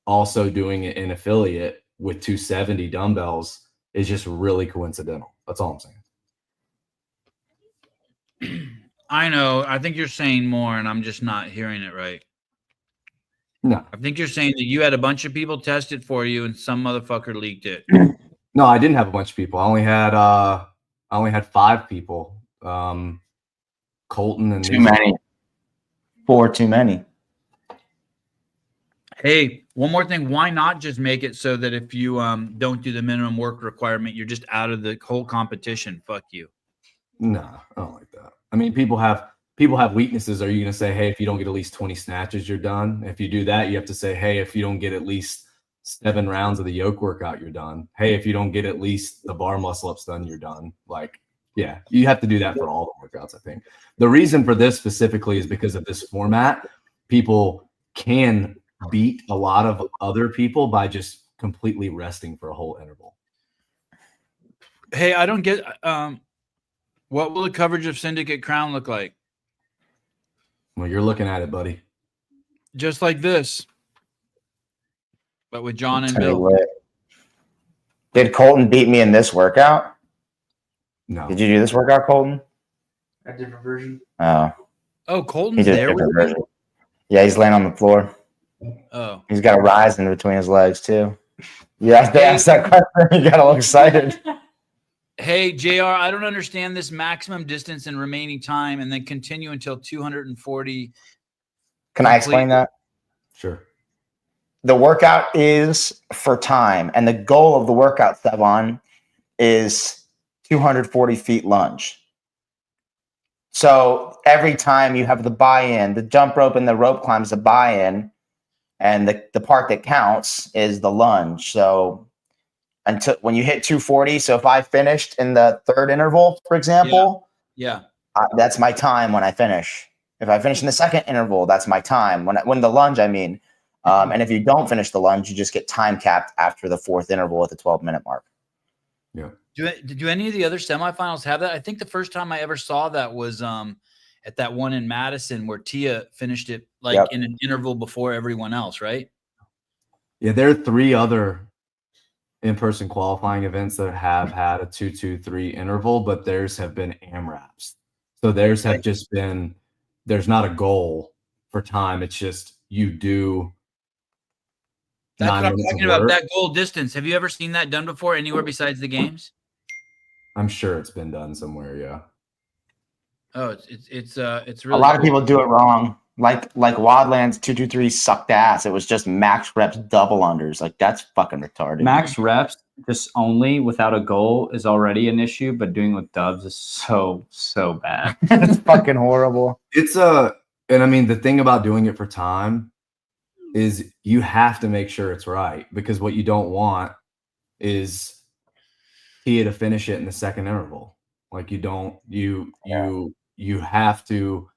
also doing it in affiliate with 270 dumbbells is just really coincidental. That's all I'm saying. I know. I think you're saying more, and I'm just not hearing it right. No. I think you're saying that you had a bunch of people test it for you, and some motherfucker leaked it. No, I didn't have a bunch of people. I only had 5 people. Colton and too many. 4 too many. Hey, one more thing. Why not just make it so that if you don't do the minimum work requirement, you're just out of the whole competition? Fuck you. No, I don't like that. I mean, people have weaknesses. Are you going to say, hey, if you don't get at least 20 snatches, you're done? If you do that, you have to say, hey, if you don't get at least 7 rounds of the yoke workout, you're done. Hey, if you don't get at least the bar muscle ups done, you're done. Like, yeah, you have to do that for all the workouts, I think. The reason for this specifically is because of this format. People can beat a lot of other people by just completely resting for a whole interval. Hey, I don't get what will the coverage of Syndicate Crown look like? Well, you're looking at it, buddy. Just like this, but with John and Tell you Bill. what. Did Colton beat me in this workout? No. Did you do this workout, Colton? A different version. Oh, Oh, he Colton's did a there with different you? version. Yeah, he's laying on the floor. Oh, He's got a rise in between his legs too. Yeah, they asked that question. You got all excited. hey, JR, I don't understand this maximum distance and remaining time and then continue until 240. Can I explain that? Sure. The workout is for time, and the goal of the workout, Sevan, is 240 feet lunge. So every time you have the buy-in, the jump rope and the rope climb is a buy-in, and the part that counts is the lunge. So until when you hit 240, so if I finished in the third interval, for example, Yeah. that's my time when I finish. If I finish in the second interval, that's my time when the lunge, I mean. And if you don't finish the lunge, you just get time capped after the fourth interval at the 12-minute mark. Yeah. Do any of the other semifinals have that? I think the first time I ever saw that was at that one in Madison where Tia finished it like in an interval before everyone else, right? Yeah, there are 3 other in-person qualifying events that have had a 2-2-3 interval, but theirs have been AMRAPs. So theirs have just been, there's not a goal for time. It's just you do. That's what I'm talking about. Work. That goal distance. Have you ever seen that done before anywhere besides the games? I'm sure it's been done somewhere. Yeah. Oh, it's really A lot cool. of people do it wrong. Like Wadland's 223 sucked ass. It was just max reps double unders. Like that's fucking retarded. Max reps just only without a goal is already an issue, but doing with dubs is so bad. It's fucking horrible. It's and I mean the thing about doing it for time is you have to make sure it's right, because what you don't want is Tia to finish it in the second interval. Like you don't you have to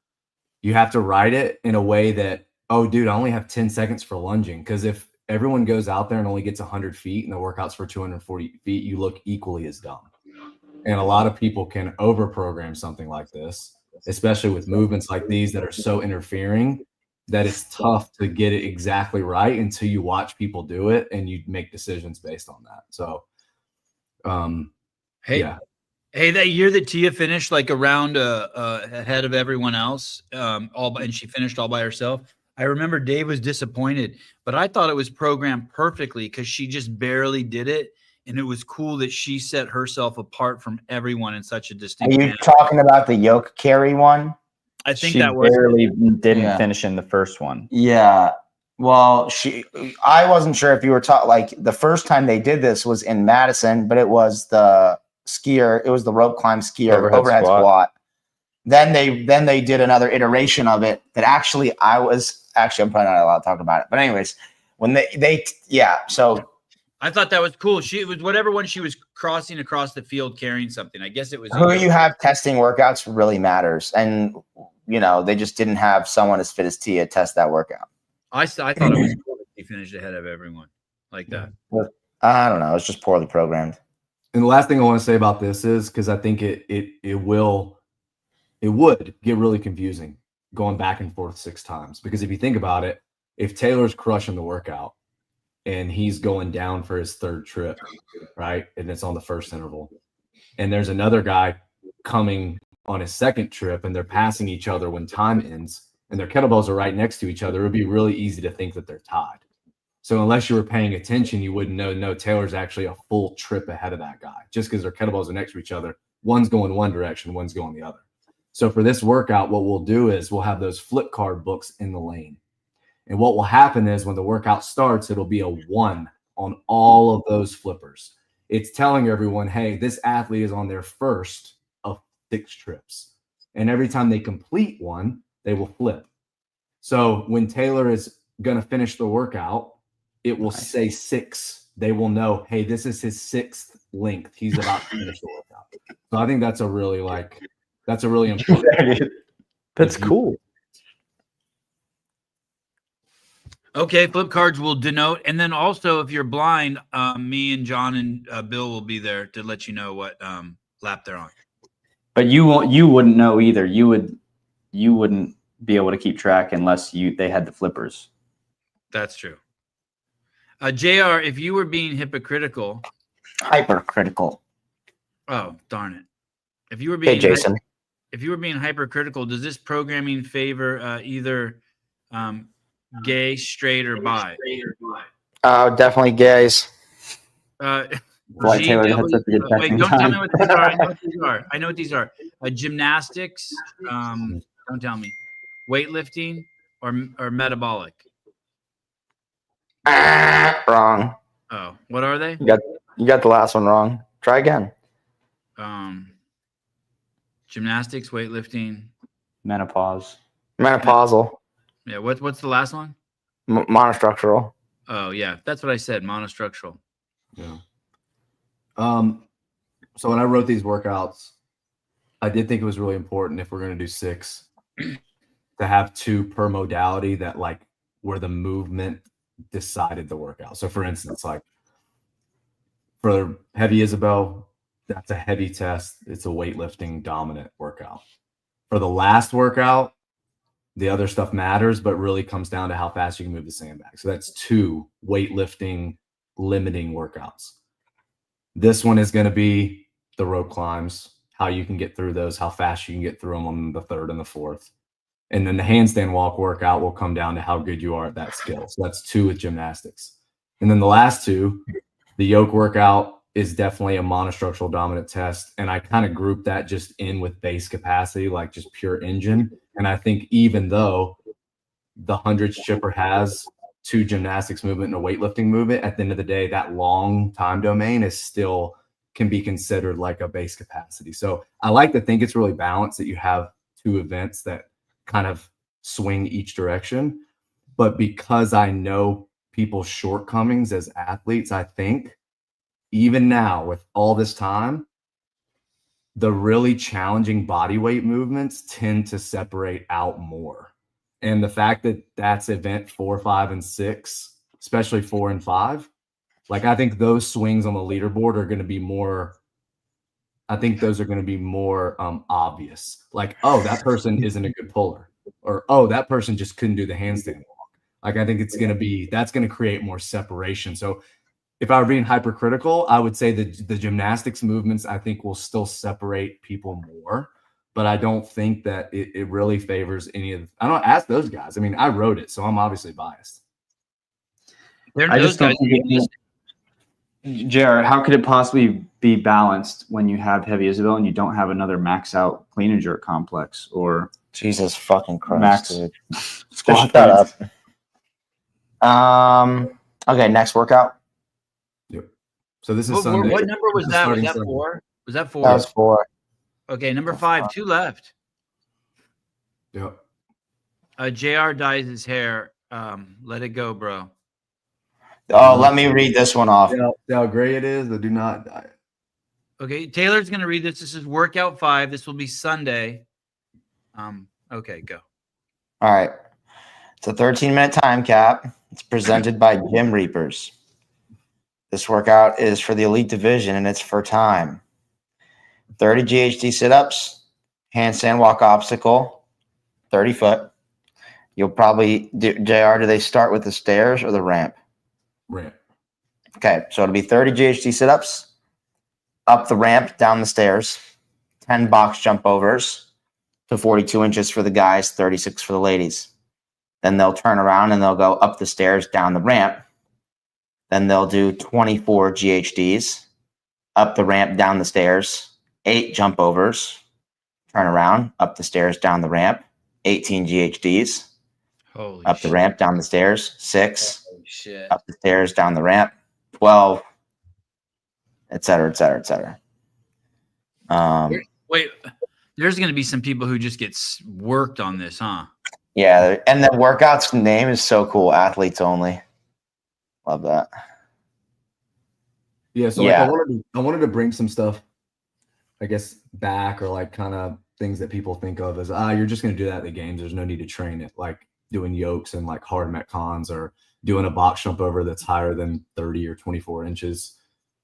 write it in a way that, oh dude, I only have 10 seconds for lunging, because if everyone goes out there and only gets 100 feet and the workout's for 240 feet, you look equally as dumb. And a lot of people can over program something like this, especially with movements like these that are so interfering that it's tough to get it exactly right until you watch people do it and you make decisions based on that. So, Hey, that year that Tia finished like around ahead of everyone else, and she finished all by herself. I remember Dave was disappointed, but I thought it was programmed perfectly because she just barely did it, and it was cool that she set herself apart from everyone in such a distinct Are you manner. talking about the yoke carry one? I think She that was barely didn't Yeah. finish in the first one. Yeah. Well, I wasn't sure if you were taught, like the first time they did this was in Madison, but it was the skier. It was the rope climb skier overhead squat. Then they did another iteration of it that actually I'm probably not allowed to talk about it. But anyways, when so I thought that was cool. It was whatever one she was crossing across the field carrying something. I guess it was who you have testing workouts really matters. And they just didn't have someone as fit as Tia test that workout. I thought it was cool that she finished ahead of everyone like that. I don't know. It's just poorly programmed. And the last thing I want to say about this is, because I think it would get really confusing going back and forth 6 times. Because if you think about it, if Taylor's crushing the workout and he's going down for his 3rd trip, right, and it's on the first interval, and there's another guy coming on his 2nd trip and they're passing each other when time ends and their kettlebells are right next to each other, it would be really easy to think that they're tied. So unless you were paying attention, you wouldn't know, no, Taylor's actually a full trip ahead of that guy. Just because their kettlebells are next to each other, one's going one direction, one's going the other. So for this workout, what we'll do is we'll have those flip card books in the lane. And what will happen is when the workout starts, it'll be a 1 on all of those flippers. It's telling everyone, hey, this athlete is on their first of 6 trips. And every time they complete one, they will flip. So when Taylor is going to finish the workout, it will say 6. They will know, hey, this is his 6th length. He's about to finish the workout. So I think that's a really important. That's cool. Okay, flip cards will denote, and then also if you're blind, me and John and Bill will be there to let you know what lap they're on. But you wouldn't know either. You wouldn't be able to keep track unless they had the flippers. That's true. JR, if you were being hypocritical, Hypercritical. oh darn it! If you were being Hey, Jason. if you were being hypercritical, does this programming favor either gay, straight, or bi? Definitely gays. Why Taylor had such a good Wait, texting don't tell time. me what these are. I know what these are. Gymnastics. Don't tell me. Weightlifting or metabolic. Wrong. Oh, what are they? You got the last one wrong. Try again. Gymnastics, weightlifting. Menopause. Menopausal. Yeah. What's the last one? Monostructural. Oh yeah, that's what I said. Monostructural. Yeah. So when I wrote these workouts, I did think it was really important if we're going to do 6 to have 2 per modality that like where the movement decided the workout. So for instance, like for heavy Isabel, that's a heavy test. It's a weightlifting dominant workout. For the last workout, the other stuff matters, but really comes down to how fast you can move the sandbag. So that's 2 weightlifting limiting workouts. This one is going to be the rope climbs, how you can get through those, how fast you can get through them on the 3rd and the 4th. And then the handstand walk workout will come down to how good you are at that skill. So that's 2 with gymnastics. And then the last 2, the yoke workout is definitely a monostructural dominant test. And I kind of group that just in with base capacity, like just pure engine. And I think even though the 100 chipper has 2 gymnastics movement and a weightlifting movement, at the end of the day, that long time domain is still can be considered like a base capacity. So I like to think it's really balanced that you have 2 events that kind of swing each direction. But because I know people's shortcomings as athletes, I think even now with all this time, the really challenging body weight movements tend to separate out more. And the fact that that's event 4, 5, and 6, especially 4 and 5, like I think those swings on the leaderboard are going to be more. I think those are going to be more obvious. Like, oh, that person isn't a good puller, or oh, that person just couldn't do the handstand walk. Like I think that's going to create more separation. So if I were being hypercritical, I would say that the gymnastics movements I think will still separate people more. But I don't think that it really favors any of. I don't ask those guys. I mean, I wrote it, so I'm obviously biased. I just don't think JR, how could it possibly be balanced when you have heavy Isabel and you don't have another max out clean and jerk complex or Jesus fucking Christ, max dude. squat Shut points? up. Okay, next workout. Yep. So this is What Sunday. number was This is that? Was starting that Sunday. 4? Was that 4? That was 4. Okay, number 5, 2 left. Yep. JR dyes his hair. Let it go, bro. Oh, let me read this one off. See how gray it is? The do not die. Okay, Taylor's gonna read this. This is workout 5. This will be Sunday. Okay, go. All right. It's a 13-minute time cap. It's presented by Gym Reapers. This workout is for the elite division, and it's for time. 30 GHD sit-ups, handstand walk obstacle, 30 foot. You'll probably do, JR, do they start with the stairs or the ramp? Ramp. Okay, so it'll be 30 GHD sit-ups, up the ramp, down the stairs, 10 box jump overs to 42 inches for the guys, 36 for the ladies. Then they'll turn around and they'll go up the stairs, down the ramp. Then they'll do 24 GHDs, up the ramp, down the stairs, 8 jump overs, turn around, up the stairs, down the ramp, 18 GHDs. Holy Up the shit. ramp, down the stairs. 6. Holy shit. Up the stairs, down the ramp. 12. Et cetera, et cetera, et cetera. Wait, there's going to be some people who just get worked on this, huh? Yeah, and the workout's name is so cool. Athletes only. Love that. Yeah, so Yeah. like I wanted to bring some stuff, I guess, back, or like kind of things that people think of as you're just gonna do that at the games. There's no need to train it, like doing yokes and like hard metcons or doing a box jump over that's higher than 30 or 24 inches.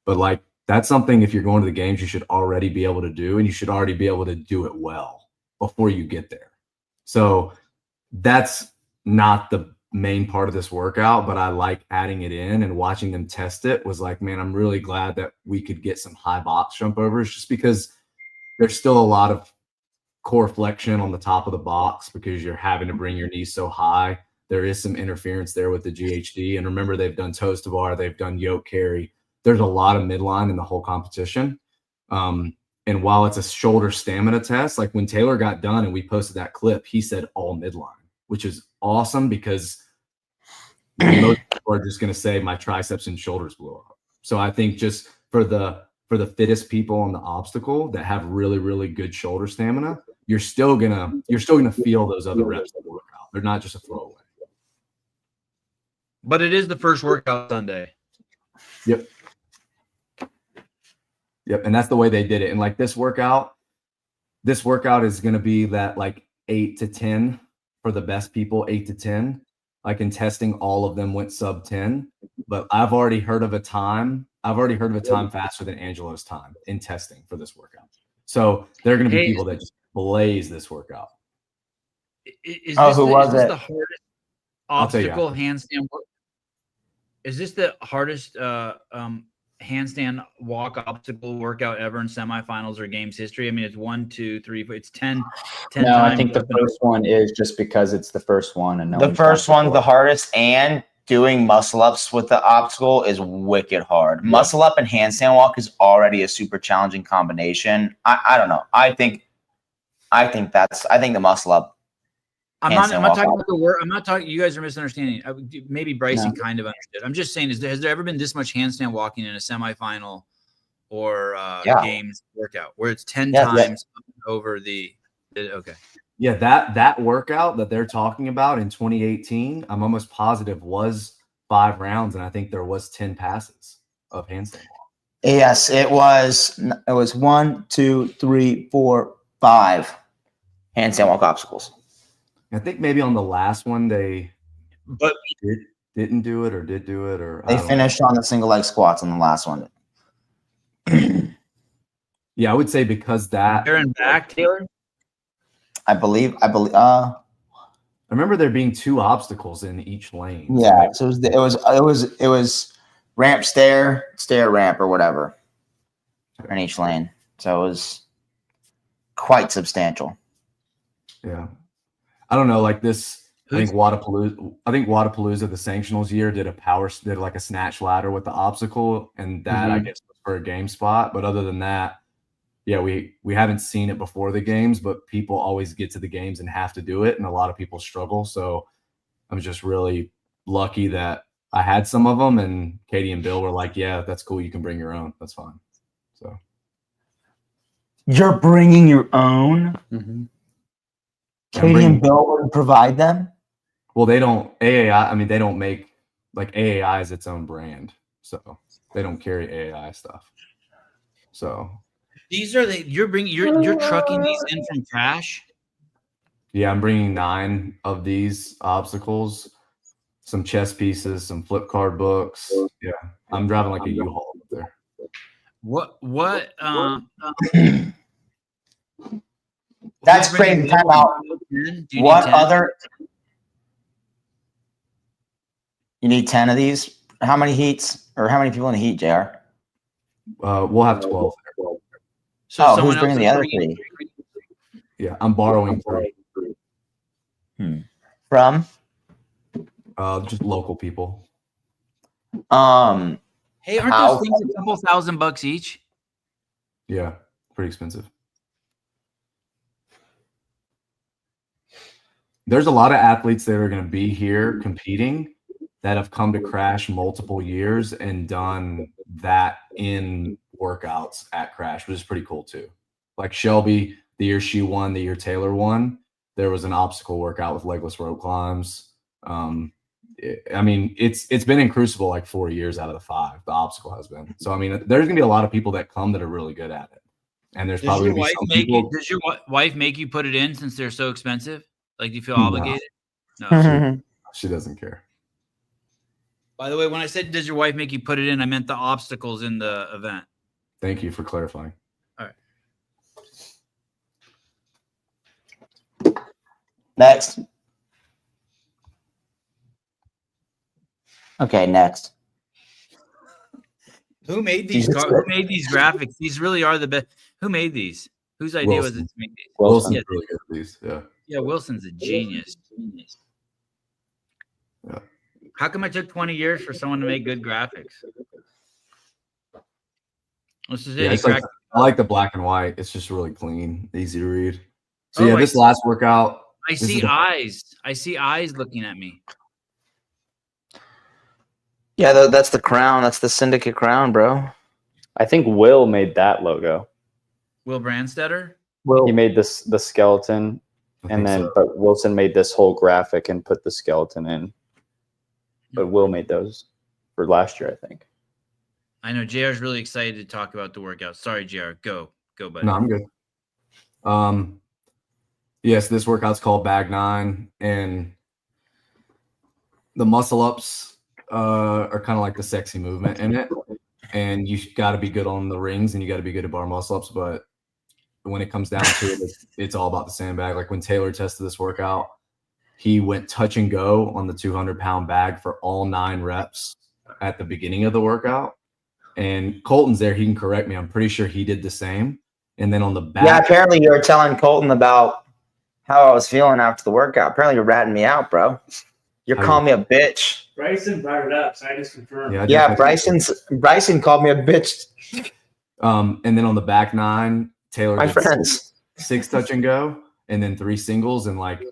But like that's something, if you're going to the games, you should already be able to do, and you should already be able to do it well before you get there. So that's not the main part of this workout, but I like adding it in, and watching them test it was like, man, I'm really glad that we could get some high box jump overs, just because there's still a lot of core flexion on the top of the box because you're having to bring your knees so high. There is some interference there with the GHD. And remember, they've done toes to bar, they've done yoke carry. There's a lot of midline in the whole competition. And while it's a shoulder stamina test, like when Taylor got done and we posted that clip, he said all midline, which is awesome because most people are just going to say my triceps and shoulders blew up. So I think just for the fittest people on the obstacle that have really, really good shoulder stamina, you're still gonna feel those other reps of the workout. They're not just a throwaway. But it is the first workout Sunday. Yep. And that's the way they did it. And like this workout is going to be that like 8 to 10 for the best people, 8 to 10. Like in testing, all of them went sub 10, but I've already heard of a time faster than Angelo's time in testing for this workout. So there are going to be people that just blaze this workout. Is this who was the it? hardest I'll tell you obstacle handstand? Is this the hardest handstand walk obstacle workout ever in semifinals or games history? I mean, it's 1, 2, 3, 4, it's 10 No, times. I think the first one is just because it's the first one, and The first one's the hardest, and doing muscle ups with the obstacle is wicked hard. Muscle up and handstand walk is already a super challenging combination. I don't know. I think the muscle up. I'm not talking about the word. I'm not talking. You guys are misunderstanding. Maybe Bryson kind of understood. I'm just saying, has there ever been this much handstand walking in a semifinal or games workout where it's 10 times over the? Okay. Yeah, that workout that they're talking about in 2018, I'm almost positive was 5 rounds, and I think there was 10 passes of handstand walk. Yes, it was 1, 2, 3, 4, 5 handstand walk obstacles. I think maybe on the last one they didn't do it or did do it, or they finished on the single leg squats on the last one. Yeah, I would say because that There and back, Taylor. I believe. I remember there being 2 obstacles in each lane. Yeah, so it was ramp, stair, ramp, or whatever in each lane. So it was quite substantial. Yeah, I don't know, like this. I think Wodipalooza, the sanctionals year, did like a snatch ladder with the obstacle, and that I guess was for a game spot. But other than that, yeah, we haven't seen it before the games, but people always get to the games and have to do it, and a lot of people struggle. So I'm just really lucky that I had some of them, and Katie and Bill were like, "Yeah, that's cool. You can bring your own. That's fine." So You're bringing your own. Mm-hmm. Katie and Bill would provide them. Well, they don't AAI. I mean, they don't make, like, AAI is its own brand, so they don't carry AAI stuff. So These are you're trucking these in from Crash. yeah, I'm bringing 9 of these obstacles, some chess pieces, some flip card books. Yeah, I'm driving like a U-Haul up there. What That's crazy. Time out. What other? You need 10 of these. How many heats, or how many people in the heat, JR? We'll have 12. So who's bringing the other 3? Yeah, I'm borrowing 3. From? Just local people. Hey, aren't those things a couple $1,000 each? Yeah, pretty expensive. there's a lot of athletes that are going to be here competing that have come to Crash multiple years and done that in workouts at Crash, which is pretty cool too. Like Shelby, the year she won, the year Taylor won, there was an obstacle workout with legless rope climbs. I mean, it's been in Crucible like 4 years out of the 5. The obstacle has been. So I mean, there's gonna be a lot of people that come that are really good at it, and there's probably gonna be some people. Does your wife make you put it in since they're so expensive? Like, do you feel No. obligated? No. She doesn't care. By the way, when I said does your wife make you put it in, I meant the obstacles in the event. Thank you for clarifying. All right. Next. Okay, next. Who made these? Who made these graphics? These really are the best. Who made these? Whose idea was it to make these? Wilson's Yeah, really good at these. Yeah. yeah, Wilson's a genius. Yeah. How come it took 20 years for someone to make good graphics? This is it. Yeah, He it's like, cracked- I like the black and white. It's just really clean, easy to read. So Oh, yeah, I this see. last workout. I this is see the- eyes. I see eyes looking at me. Yeah, that's the crown. That's the Syndicate crown, bro. I think Will made that logo. Will Brandstetter? He made the skeleton, I and think then so. but Wilson made this whole graphic and put the skeleton in. But Will made those for last year, I think. I know JR's really excited to talk about the workout. Sorry, JR. Go, buddy. No, I'm good. Yes, this workout's called Bag 9, and the muscle ups are kind of like the sexy movement in it. And you got to be good on the rings, and you got to be good at bar muscle ups. But when it comes down to it, it's all about the sandbag. Like when Taylor tested this workout, he went touch and go on the 200-pound bag for all 9 reps at the beginning of the workout. And Colton's there. He can correct me. I'm pretty sure he did the same. And then on the back. Yeah, apparently you were telling Colton about how I was feeling after the workout. Apparently you're ratting me out, bro. You're calling me a bitch. Bryson brought it up, so I just confirmed. Yeah, Bryson called me a bitch. And then on the back 9, Taylor My did friends. 6 touch and go, and then 3 singles. And like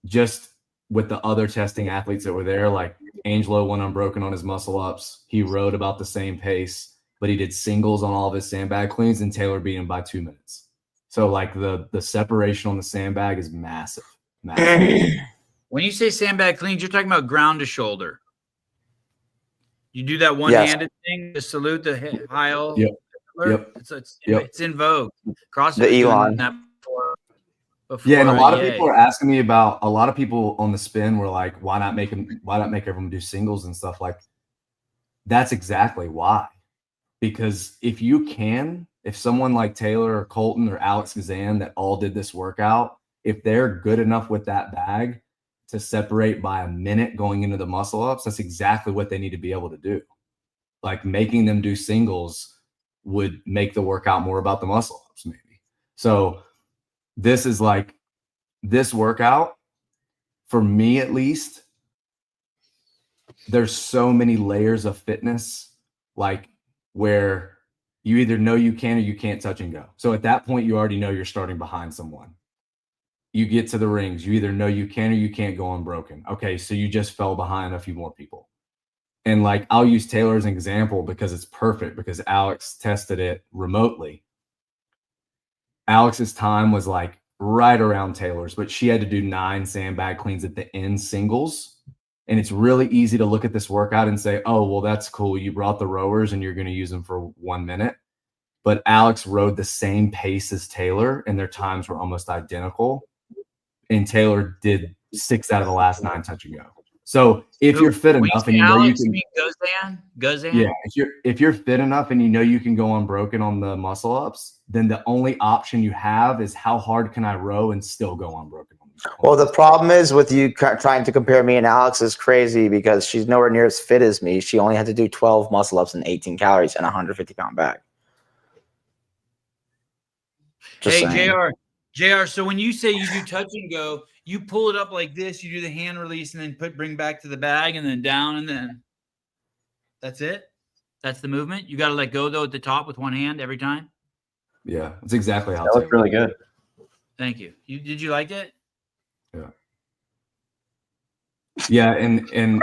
just with the other testing athletes that were there, like Angelo went unbroken on his muscle ups. He rode about the same pace, but he did singles on all of his sandbag cleans, and Taylor beat him by 2 minutes. So like the separation on the sandbag is massive. When you say sandbag cleans, you're talking about ground to shoulder. You do that one-handed thing to salute the Heil. Yep. It's in vogue. CrossFit The Elon. doing that before Yeah, and a lot of EA. people are asking me about. A lot of people on the spin were like, "Why not make everyone do singles and stuff?" Like, that's exactly why. Because if someone like Taylor or Colton or Alex Gazan that all did this workout, if they're good enough with that bag to separate by a minute going into the muscle ups, that's exactly what they need to be able to do. Like making them do singles would make the workout more about the muscle ups, maybe. So this is like this workout, for me at least, there's so many layers of fitness, like where you either know you can or you can't touch and go. So at that point, you already know you're starting behind someone. You get to the rings, you either know you can or you can't go unbroken. Okay, so you just fell behind a few more people. And like, I'll use Taylor as an example because it's perfect, because Alex tested it remotely. Alex's time was like right around Taylor's, but she had to do 9 sandbag cleans at the end singles. And it's really easy to look at this workout and say, oh, well, that's cool. You brought the rowers and you're going to use them for 1 minute. But Alex rode the same pace as Taylor, and their times were almost identical. And Taylor did 6 out of the last 9 touch and go. So if you're fit enough and you know you can, Gazan? yeah, if you're fit enough and you know you can go unbroken on the muscle ups, then the only option you have is how hard can I row and still go unbroken. Well, the problem is with you trying to compare me and Alex is crazy because she's nowhere near as fit as me. She only had to do 12 muscle ups and 18 calories and a 150-pound bag. Just Hey, saying. JR, so when you say you do touch and go, you pull it up like this, you do the hand release and then bring back to the bag and then down and then that's it? That's the movement? You got to let go, though, at the top with one hand every time? Yeah, that's exactly how That looked really good. Thank you. Did you like it? Yeah. Yeah, and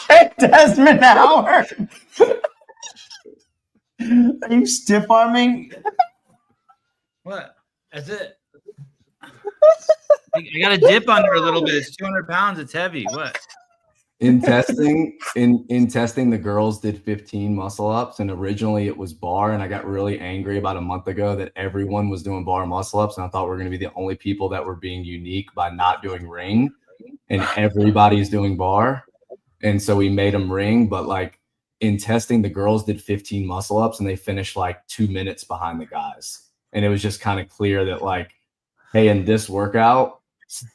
Okay, Desmond Howard. Are you stiff arming? What? That's it. I got to dip under a little bit. It's 200 pounds. It's heavy. What? in testing, the girls did 15 muscle ups, and originally it was bar, and I got really angry about a month ago that everyone was doing bar muscle ups, and I thought we were going to be the only people that were being unique by not doing ring, and everybody's doing bar, and so we made them ring. But like in testing, the girls did 15 muscle ups, and they finished like 2 minutes behind the guys, and it was just kind of clear that like, hey, in this workout,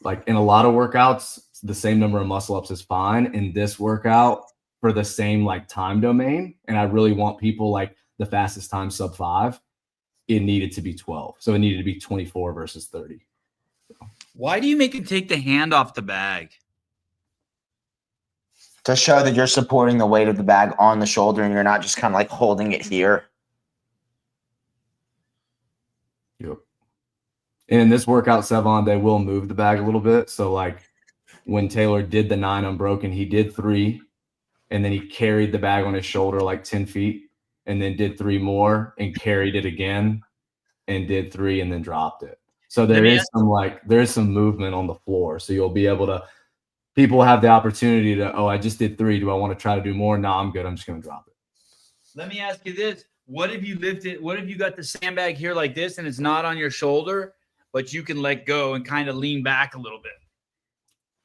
like in a lot of workouts, the same number of muscle ups is fine. In this workout, for the same like time domain, and I really want people like the fastest time sub 5, it needed to be 12. So it needed to be 24 versus 30. Why do you make him take the hand off the bag? To show that you're supporting the weight of the bag on the shoulder and you're not just kind of like holding it here. Yep. And in this workout, Sevan, they will move the bag a little bit. So like when Taylor did the 9 unbroken, he did 3, and then he carried the bag on his shoulder like 10 feet, and then did 3 more and carried it again and did 3 and then dropped it. So there is some movement on the floor. So you'll be able to, people have the opportunity to, oh, I just did 3. Do I want to try to do more? No, I'm good. I'm just going to drop it. Let me ask you this. What if you lifted? What if you got the sandbag here like this and it's not on your shoulder, but you can let go and kind of lean back a little bit?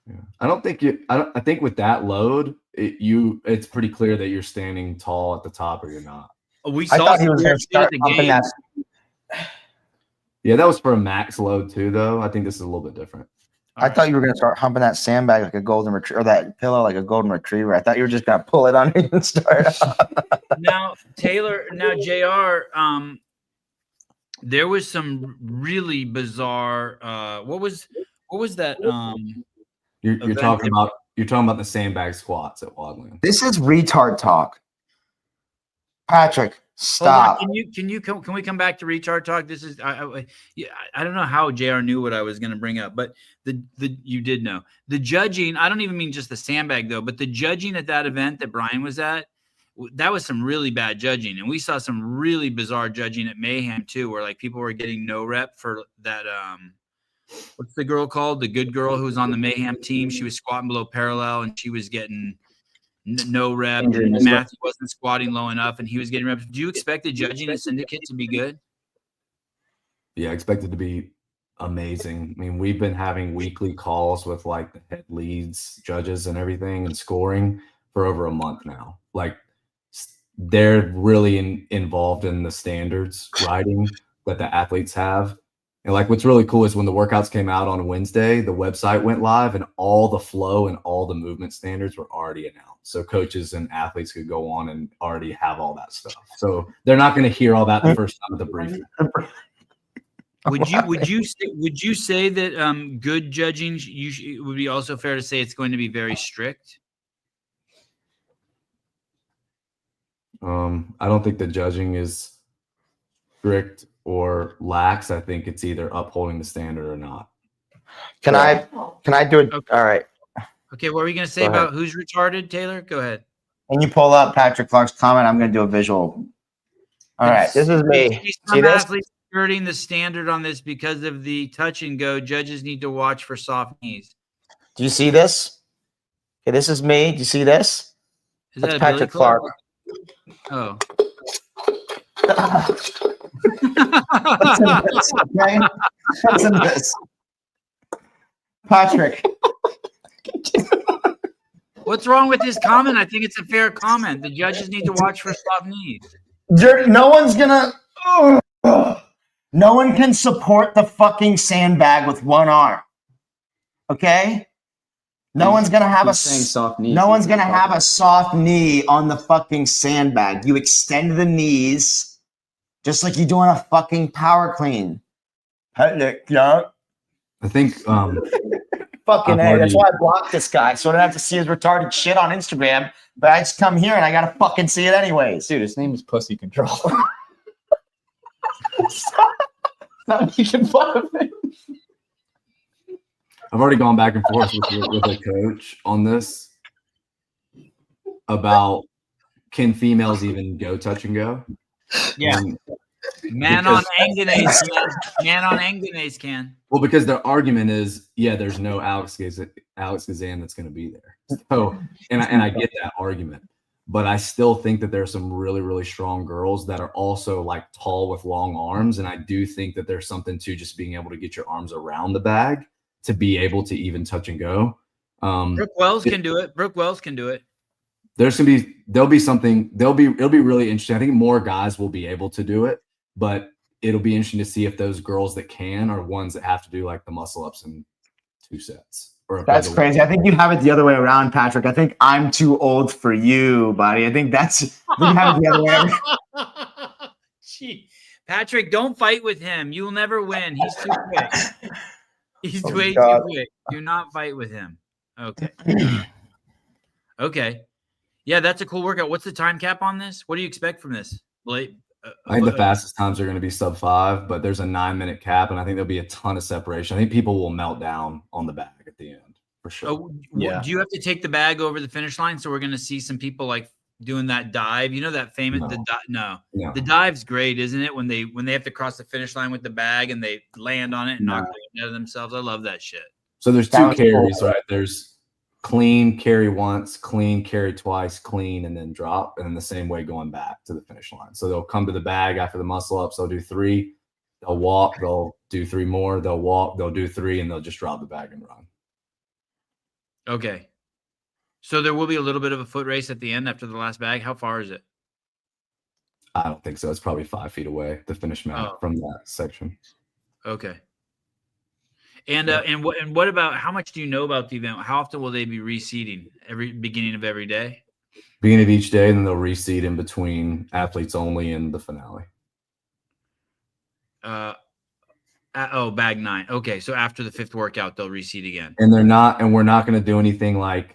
Yeah. I think with that load, it's pretty clear that you're standing tall at the top or you're not. We I saw thought he was going to start the pumping game. that. Yeah, that was for a max load too, though. I think this is a little bit different. I thought you were going to start humping that sandbag like a golden retriever, or that pillow like a golden retriever. I thought you were just going to pull it under you and start. Now, Taylor, now JR, there was some really bizarre. What was that? You're talking about the sandbag squats at Wadland. This is retard talk. Patrick, stop. Hold on. Can we come back to retard talk? This is I don't know how JR knew what I was going to bring up, but you did know the judging. I don't even mean just the sandbag though, but the judging at that event that Brian was at, that was some really bad judging, and we saw some really bizarre judging at Mayhem too, where like people were getting no rep for that. What's the girl called? The good girl who was on the Mayhem team. She was squatting below parallel, and she was getting no rep. And Matthew wasn't squatting low enough, and he was getting reps. Do you expect the judging at Syndicate to be good? Yeah, I expect it to be amazing. I mean, we've been having weekly calls with like the head leads, judges, and everything, and scoring for over a month now. Like, they're really involved in the standards writing that the athletes have. And like, what's really cool is when the workouts came out on Wednesday, the website went live and all the flow and all the movement standards were already announced. So coaches and athletes could go on and already have all that stuff. So they're not going to hear all that the first time at the briefing. Would you say that good judging would be also fair to say it's going to be very strict? I don't think the judging is strict or lax. I think it's either upholding the standard or not. Can I do it? Okay. All right. Okay, what were we going to say about who's retarded, Taylor? Go ahead. Can you pull up Patrick Clark's comment? I'm going to do a visual. All right, this is me. See this? Athletes skirting the standard on this because of the touch and go. Judges need to watch for soft knees. Do you see this? Okay, this is me. Do you see this? Is That's that Patrick Clark. Oh. Listen to this. Patrick. What's wrong with this comment? I think it's a fair comment. The judges need to watch for soft knees. No one's gonna. No one can support the fucking sandbag with one arm. Okay. No one's gonna have soft knee. No one's gonna have a soft knee on the fucking sandbag. You extend the knees, just like you're doing a fucking power clean. I think Fucking A. That's why I blocked this guy, so I don't have to see his retarded shit on Instagram. But I just come here and I gotta fucking see it anyways. Dude, his name is Pussy Control. Not making fun of him. I've already gone back and forth with a coach on this about can females even go touch and go? Yeah. And Man on Anganase can. well, because their argument is, yeah, there's no Alex Kazan that's going to be there. So, and I get that argument, but I still think that there's some really, really strong girls that are also like tall with long arms. And I do think that there's something to just being able to get your arms around the bag to be able to even touch and go. Brooke Wells can do it. Brooke Wells can do it. It'll be really interesting. I think more guys will be able to do it, but it'll be interesting to see if those girls that can are ones that have to do like the muscle ups in 2 sets. Or That's crazy. I think you have it the other way around, Patrick. I think I'm too old for you, buddy. I think you have it the other way around. Gee. Patrick, don't fight with him. You'll never win. He's too quick. He's way too quick. Do not fight with him. Okay. Okay. Yeah, that's a cool workout. What's the time cap on this? What do you expect from this? I think the fastest times are going to be sub 5, but there's a 9-minute cap, and I think there'll be a ton of separation. I think people will melt down on the bag at the end for sure. Oh, yeah. Do you have to take the bag over the finish line? So we're going to see some people like doing that dive. You know that famous no. The dive's great, isn't it? When they have to cross the finish line with the bag and they land on it and knock it out of themselves. I love that shit. So there's 2 carries, right? There's clean, carry once, clean, carry twice, clean, and then drop. And then the same way going back to the finish line. So they'll come to the bag after the muscle ups. They'll do 3. They'll walk. They'll do 3 more. They'll walk. They'll do 3, and they'll just drop the bag and run. Okay. So there will be a little bit of a foot race at the end after the last bag. How far is it? I don't think so. It's probably 5 feet away, the finish mat from that section. Okay. And what about how much do you know about the event? How often will they be reseeding? Every beginning of every day? Beginning of each day, and then they'll reseed in between athletes only and the finale. Bag 9. Okay, so after the 5th workout, they'll reseed again. And we're not going to do anything like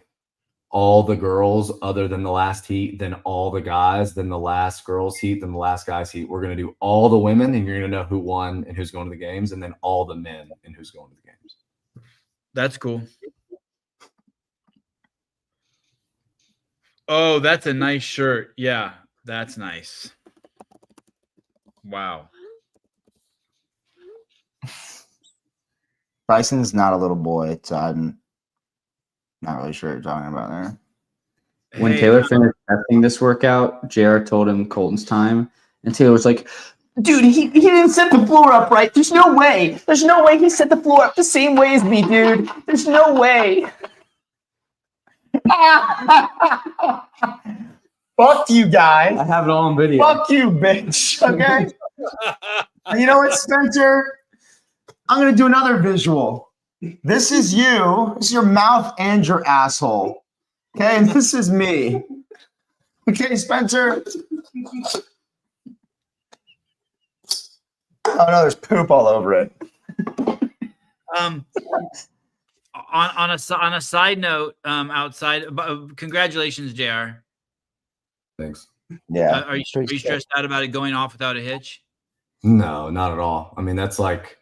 all the girls other than the last heat, then all the guys, then the last girls heat, then the last guys heat. We're going to do all the women, and you're going to know who won and who's going to the games, and then all the men and who's going to the games. That's cool. Oh, that's a nice shirt. Yeah, that's nice. Wow. Bryson's not a little boy, so I'm not really sure what you're talking about there. When Taylor finished testing this workout, JR told him Colton's time, and Taylor was like, dude, he didn't set the floor up right. There's no way. There's no way he set the floor up the same way as me, dude. There's no way. Fuck you guys. I have it all on video. Fuck you, bitch. Okay? You know what, Spencer? I'm going to do another visual. This is you. This is your mouth and your asshole. Okay? And this is me. Okay, Spencer? Oh, no, there's poop all over it. On a side note, outside, congratulations, JR. Thanks. Yeah. Are you stressed out about it going off without a hitch? No, not at all. I mean, that's like,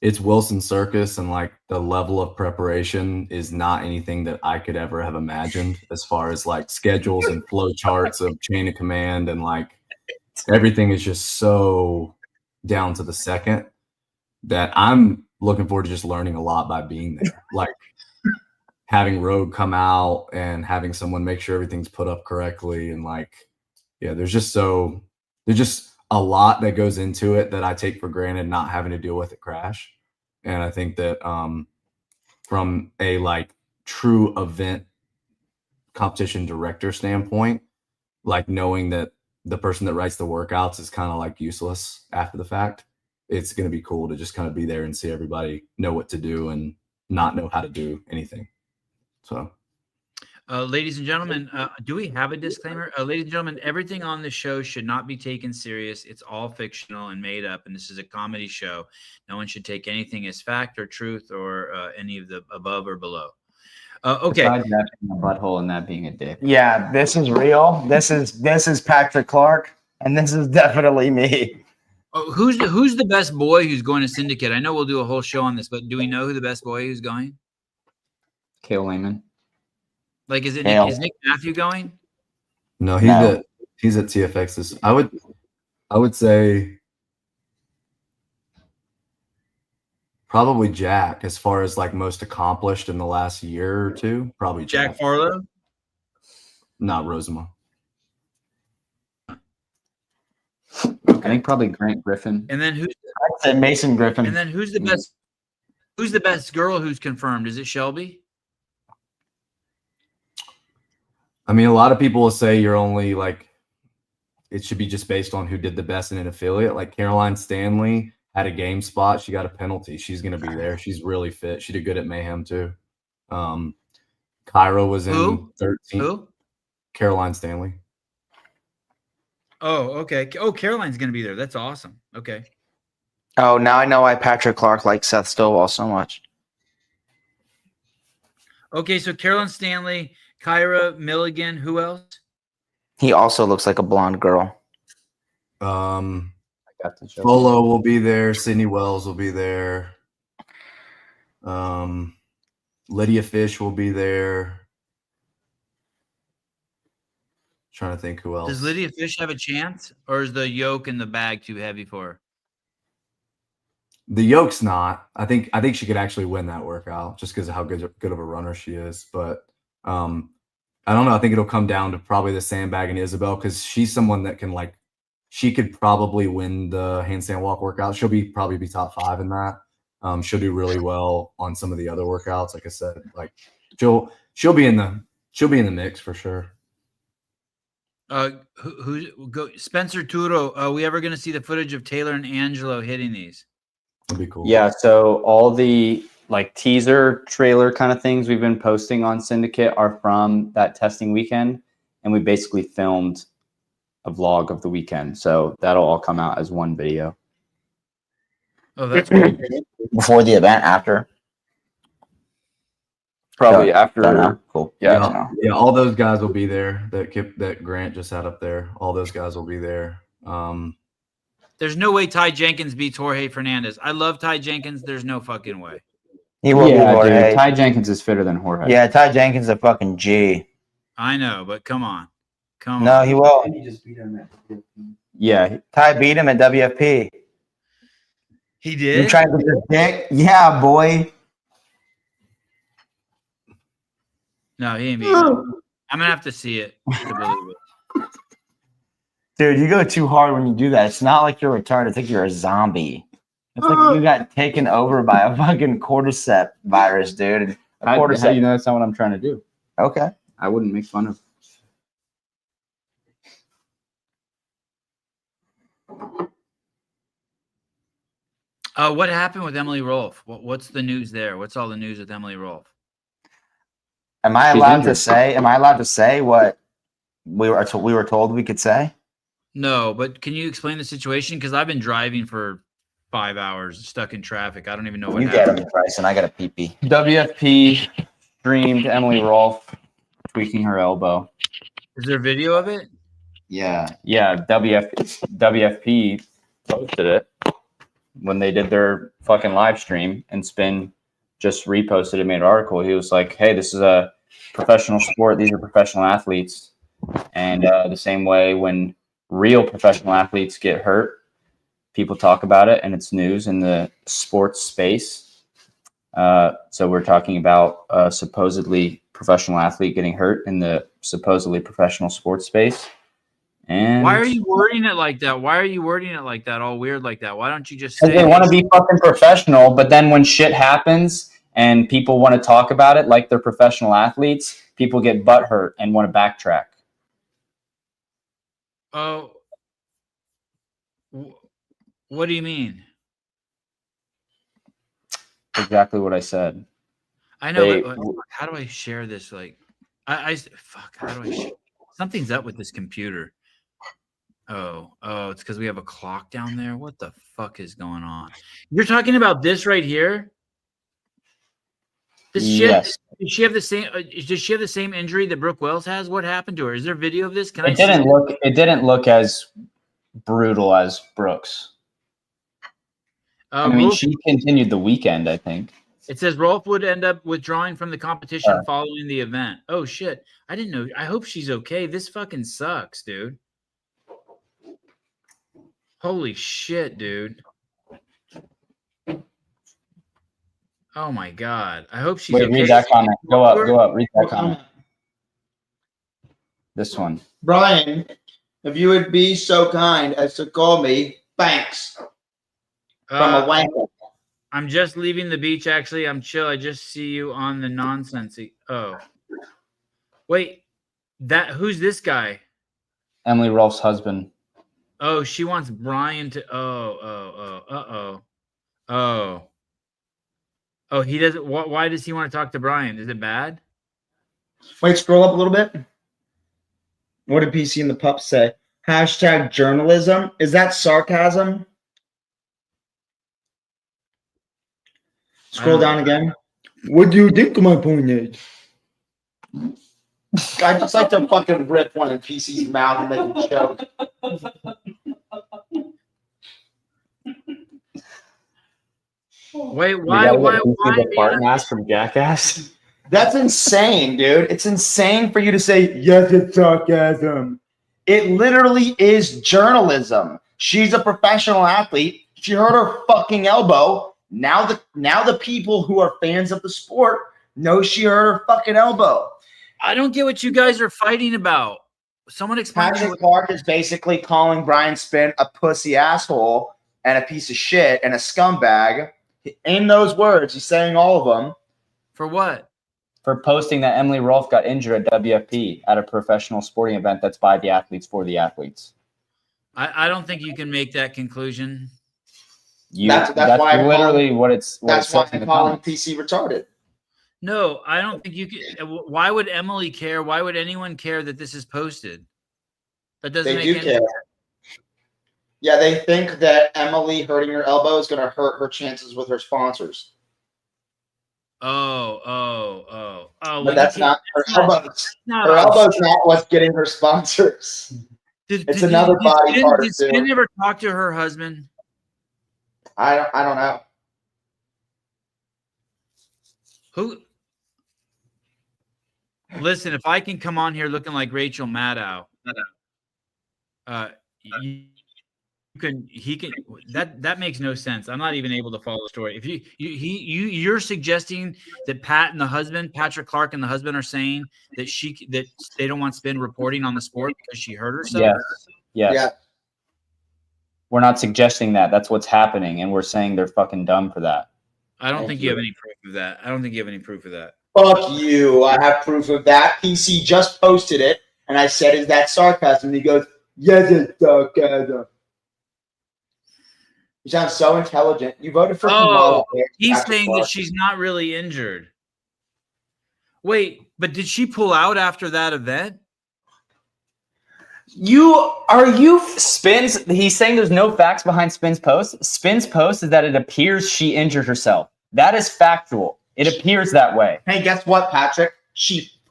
it's Wilson Circus, and like the level of preparation is not anything that I could ever have imagined as far as like schedules and flow charts of chain of command, and like everything is just so down to the second that I'm looking forward to just learning a lot by being there. Like having Rogue come out and having someone make sure everything's put up correctly. And like, yeah, there's just a lot that goes into it that I take for granted not having to deal with at Crash. And I think that from a like true event competition director standpoint, like knowing that the person that writes the workouts is kind of like useless after the fact, it's going to be cool to just kind of be there and see everybody know what to do and not know how to do anything. So, ladies and gentlemen, do we have a disclaimer? Ladies and gentlemen, everything on the show should not be taken serious. It's all fictional and made up, and this is a comedy show. No one should take anything as fact or truth or any of the above or below. Okay. Besides that being a butthole and that being a dick. Yeah, this is real. This is Patrick Clark, and this is definitely me. Oh, who's the best boy who's going to Syndicate? I know we'll do a whole show on this, but do we know who the best boy who's going? Kale Lehman. Like, is Kale. Nick Matthew going? No, No. he's at TFX's. I would say probably Jack, as far as like most accomplished in the last year or two. Probably Jack Farlow? Not Rosamond. I think probably Grant Griffin. And then who's I'd say Mason Griffin. and then who's the best? Who's the best girl who's confirmed? Is it Shelby? I mean, a lot of people will say you're only like it should be just based on who did the best in an affiliate. Like Caroline Stanley had a game spot. She got a penalty. She's going to be there. She's really fit. She did good at Mayhem too. Kyra was in Who? 13. Who? Caroline Stanley. Oh, okay. Oh, Caroline's going to be there. That's awesome. Okay. Oh, now I know why Patrick Clark likes Seth Stovall so much. Okay, so Caroline Stanley, Kyra Milligan, who else? He also looks like a blonde girl. I got the joke. Bolo will be there. Sydney Wells will be there. Lydia Fish will be there. Trying to think who else. Does Lydia Fish have a chance, or is the yoke in the bag too heavy for her? The yoke's not. I think she could actually win that workout just because of how good of a runner she is. But I don't know. I think it'll come down to probably the sandbag and Isabel because she's someone that can she could probably win the handstand walk workout. She'll probably be top 5 in that. She'll do really well on some of the other workouts. Like I said, she'll be in the mix for sure. Spencer Turo? Are we ever going to see the footage of Taylor and Angelo hitting these? That'd be cool. Yeah, so all the teaser trailer kind of things we've been posting on Syndicate are from that testing weekend, and we basically filmed a vlog of the weekend. So that'll all come out as one video. Oh, that's great. Before the event, after. Probably Don't after. know. Cool. Yeah. Yeah, all those guys will be there. That Grant just had up there. All those guys will be there. There's no way Ty Jenkins beats Jorge Fernandez. I love Ty Jenkins. There's no fucking way. He will be Yeah, Jorge. dude. Ty Jenkins is fitter than Jorge. Yeah, Ty Jenkins is a fucking G. I know, but come on. No, he will. Yeah. Ty beat him at WFP. He You did? trying to get your dick? Yeah, boy. No, he ain't beating him. I'm going to have to see it to believe it. Dude, you go too hard when you do that. It's not like you're retarded. It's like you're a zombie. It's like you got taken over by a fucking cordyceps virus, dude. How do you know that's not what I'm trying to do? Okay. I wouldn't make fun of. What happened with Emily Rolfe? What's the news there? What's all the news with Emily Rolfe? Am I She's allowed injured. to say? Am I allowed to say what we were told we could say? No, but can you explain the situation? Because I've been driving for 5 hours, stuck in traffic. I don't even know what You get happened. him, Bryson. I got a pee-pee. WFP streamed Emily Rolfe tweaking her elbow. Is there video of it? Yeah. Yeah, WFP posted it when they did their fucking live stream, and Spin just reposted it, made an article. He was like, hey, this is a professional sport. These are professional athletes. And the same way when real professional athletes get hurt, people talk about it and it's news in the sports space. So we're talking about a supposedly professional athlete getting hurt in the supposedly professional sports space. And Why are you wording it like that? Why are you wording it like that? All weird like that? Why don't you just because say they want to be fucking professional, but then when shit happens and people want to talk about it like they're professional athletes, people get butthurt and want to backtrack. Oh, what do you mean? Exactly what I said. I know, They- but how do I share this? Like, fuck, how do I share? Something's up with this computer. Oh, it's because we have a clock down there. What the fuck is going on? You're talking about this right here? This shit? Yes. Does she have the same? Does she have the same injury that Brooke Wells has? What happened to her? Is there video of this? Can I It see didn't it? look. It didn't look as brutal as Brooks. I mean, Will- she continued the weekend, I think. It says Rolf would end up withdrawing from the competition following the event. Oh shit. I didn't know. I hope she's okay. This fucking sucks, dude. Holy shit, dude. Oh my god. I hope she's Wait, okay. read that comment. Go up. Read that comment. This one. Brian, if you would be so kind as to call me Banks from a wanker. I'm just leaving the beach. Actually, I'm chill. I just see you on the nonsense. Oh, wait, who's this guy? Emily Rolf's husband. Oh, she wants Brian to. Oh. He doesn't. Why does he want to talk to Brian? Is it bad? Wait, scroll up a little bit. What did PC and the pup say? Hashtag journalism. Is that sarcasm? Scroll down again. What do you think of my point? I just like to fucking rip one in PC's mouth and make him choke. Wait, why the fart mask from Jackass? That's insane, dude. It's insane for you to say, yes, it's sarcasm. It literally is journalism. She's a professional athlete. She hurt her fucking elbow. Now the people who are fans of the sport know she hurt her fucking elbow. I don't get what you guys are fighting about. Someone explain. Patrick Clark is basically calling Brian Spin a pussy asshole and a piece of shit and a scumbag. In those words, he's saying all of them. For what? For posting that Emily Rolf got injured at WFP at a professional sporting event that's by the athletes for the athletes. I don't think you can make that conclusion. That's why literally what it's. That's why I'm calling PC retarded. No, I don't think you can. Why would Emily care? Why would anyone care that this is posted? That doesn't make any sense. Yeah, they think that Emily hurting her elbow is going to hurt her chances with her sponsors. Oh. But that's not her elbows. Her elbow's not what's getting her sponsors. It's another body part. Did Spin ever talk to her husband? I don't know. Who? Listen, if I can come on here looking like Rachel Maddow, he can. That makes no sense. I'm not even able to follow the story. If you're suggesting that Patrick Clark and the husband are saying that they don't want Spin reporting on the sport because she hurt herself. Yes. Yeah. We're not suggesting that. That's what's happening, and we're saying they're fucking dumb for that. I don't think you have any proof of that. I don't think you have any proof of that. Fuck you. I have proof of that. PC just posted it, and I said, is that sarcasm? And he goes, yes, it's sarcasm. You sound so intelligent. You voted for Kamala. He's saying that she's not really injured. Wait, but did she pull out after that event? Spins? He's saying there's no facts behind Spin's post. Spin's post is that it appears she injured herself. That is factual. It appears that way. Hey, guess what, Patrick?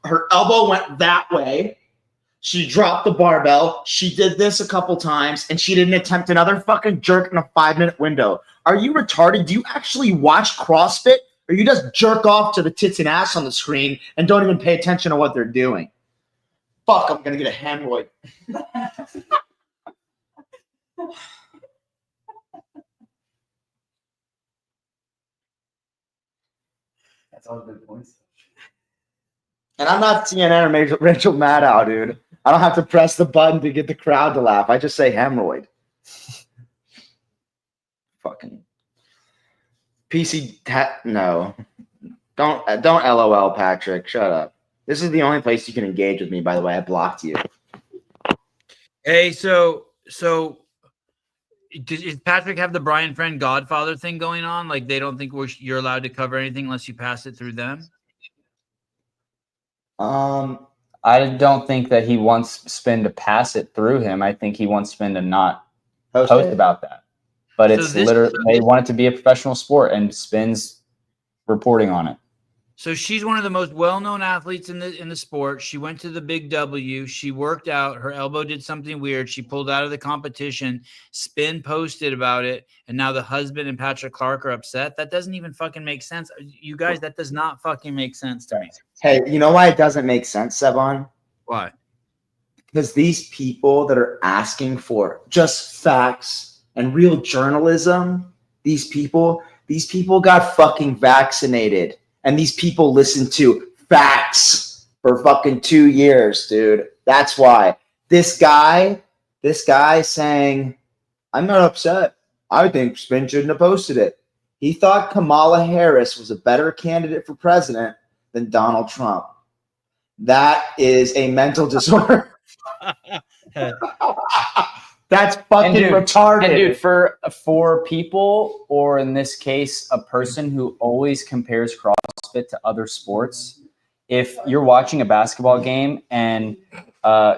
Her elbow went that way. She dropped the barbell. She did this a couple times, and she didn't attempt another fucking jerk in a 5-minute window. Are you retarded? Do you actually watch CrossFit, or you just jerk off to the tits and ass on the screen and don't even pay attention to what they're doing? Fuck, I'm gonna get a hemorrhoid. That's all good points. And I'm not CNN or Rachel Maddow, dude. I don't have to press the button to get the crowd to laugh. I just say hemorrhoid. Fucking PC. No, don't LOL, Patrick. Shut up. This is the only place you can engage with me. By the way, I blocked you. Hey, so does Patrick have the Brian Friend Godfather thing going on? Like they don't think you're allowed to cover anything unless you pass it through them? I don't think that he wants Spin to pass it through him. I think he wants Spin to not post about that. But it's literally they want it to be a professional sport, and Spin's reporting on it. So she's one of the most well-known athletes in the sport. She went to the Big W. She worked out. Her elbow did something weird. She pulled out of the competition. Spin posted about it, and now the husband and Patrick Clark are upset. That doesn't even fucking make sense. You guys, that does not fucking make sense to me. Hey, you know why it doesn't make sense, Sevan? Why? Because these people that are asking for just facts and real journalism, these people got fucking vaccinated. And these people listen to facts for fucking 2 years, dude. That's why. This guy saying, I'm not upset. I think Spin shouldn't have posted it. He thought Kamala Harris was a better candidate for president than Donald Trump. That is a mental disorder. That's fucking retarded. And dude, for people, or in this case, a person who always compares CrossFit to other sports, if you're watching a basketball game and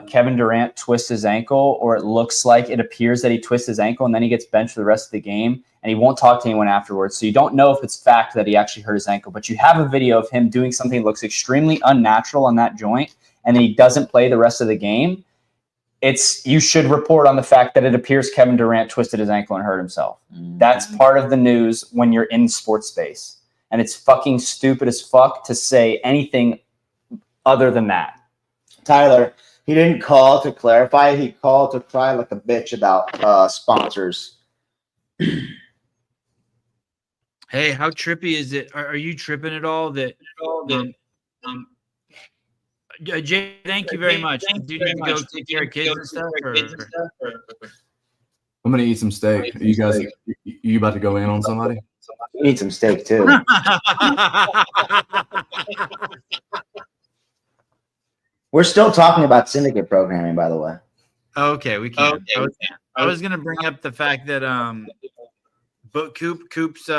Kevin Durant twists his ankle, or it appears that he twists his ankle, and then he gets benched for the rest of the game, and he won't talk to anyone afterwards. So you don't know if it's fact that he actually hurt his ankle, but you have a video of him doing something that looks extremely unnatural on that joint, and then he doesn't play the rest of the game. You should report on the fact that it appears Kevin Durant twisted his ankle and hurt himself. That's part of the news when you're in sports space. And it's fucking stupid as fuck to say anything other than that. Tyler, he didn't call to clarify. He called to cry like a bitch about sponsors. Hey, how trippy is it? Are you tripping at all? Jay, thank you very much. Do you need to go take care of kids and stuff? I'm gonna eat some steak. Are you about to go in on somebody? Eat some steak too. We're still talking about Syndicate programming, by the way. Okay, we can. I was gonna bring up the fact that but Coop's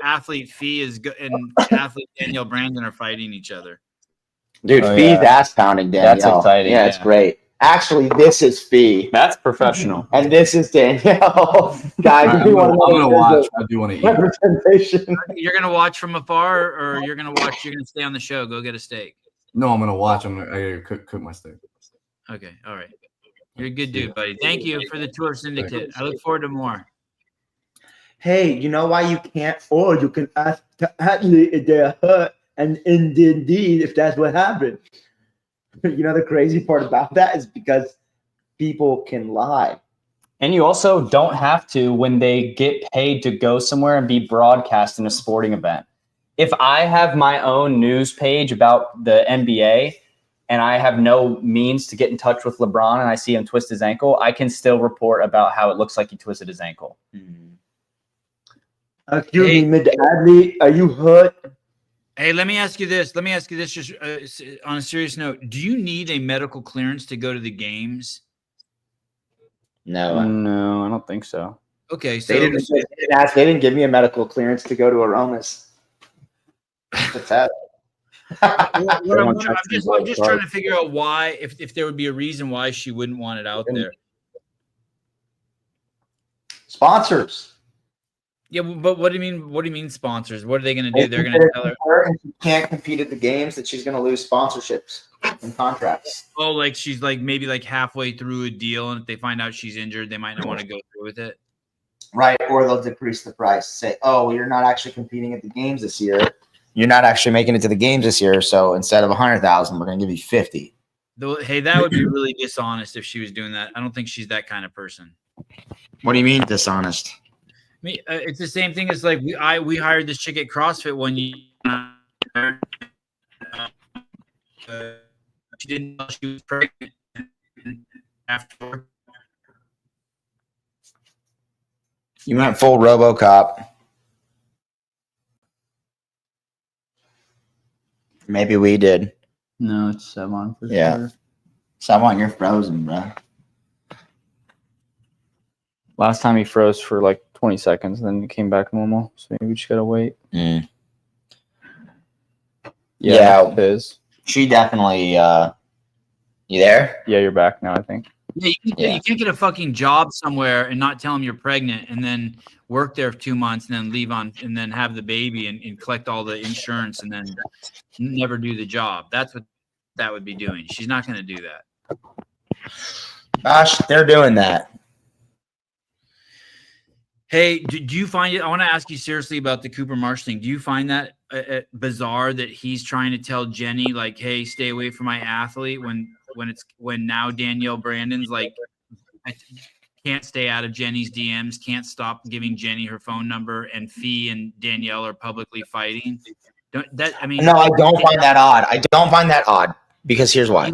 athlete Fee and athlete Danielle Brandon are fighting each other. Dude, Fee's ass pounding Danielle. That's exciting. Yeah, it's great. Actually, this is Fee. That's professional. And this is Danielle. Guys, I'm gonna watch. I do want to eat. Representation. You're gonna watch from afar, or you're gonna stay on the show. Go get a steak. No, I'm gonna watch. I gotta cook my steak. Okay, all right. You're a good dude, buddy. Thank you for the tour, Syndicate. I look forward to more. Hey, you know why you can't? Or you can ask the athlete if they're hurt, and indeed, if that's what happened. You know, the crazy part about that is because people can lie. And you also don't have to when they get paid to go somewhere and be broadcast in a sporting event. If I have my own news page about the NBA and I have no means to get in touch with LeBron and I see him twist his ankle, I can still report about how it looks like he twisted his ankle. Excuse me, Mr. Adley, are you hurt? Hey, let me ask you this. Just on a serious note. Do you need a medical clearance to go to the games? No. No, I don't think so. Okay, so They didn't give me a medical clearance to go to Aromas. What's that? I'm just trying to figure out why, if there would be a reason why she wouldn't want it out there. Sponsors. Yeah, but what do you mean? What do you mean sponsors? What are they going to do? They're going to tell her, and she can't compete at the games, that she's going to lose sponsorships and contracts. oh, like she's like maybe like halfway through a deal, and if they find out she's injured, they might not want to go through with it. Right, or they'll decrease the price. Say, oh, well, you're not actually competing at the games this year. You're not actually making it to the games this year, so instead of 100,000, we're going to give you 50. Hey, that would be really dishonest if she was doing that. I don't think she's that kind of person. What do you mean dishonest? I mean, it's the same thing as like we hired this chick at CrossFit one year. She didn't know she was pregnant after. You went full RoboCop. Maybe we did. No, it's Sevan for Yeah. sure. Someone, you're frozen, bro. Last time he froze for like 20 seconds, then it came back normal. So maybe we just gotta wait. Mm. Yeah, Piz. She definitely. You there? Yeah, you're back now, I think. Yeah, you can't get a fucking job somewhere and not tell them you're pregnant and then work there for 2 months and then leave on and then have the baby and collect all the insurance and then never do the job. That's what that would be doing. She's not going to do that. Gosh, they're doing that. Hey, do you find it? I want to ask you seriously about the Cooper Marsh thing. Do you find that bizarre that he's trying to tell Jenny like, "Hey, stay away from my athlete," when now Danielle Brandon's like, I can't stay out of Jenny's DMs, can't stop giving Jenny her phone number, and Fee and Danielle are publicly fighting. No, I don't find that odd. I don't find that odd because here's why.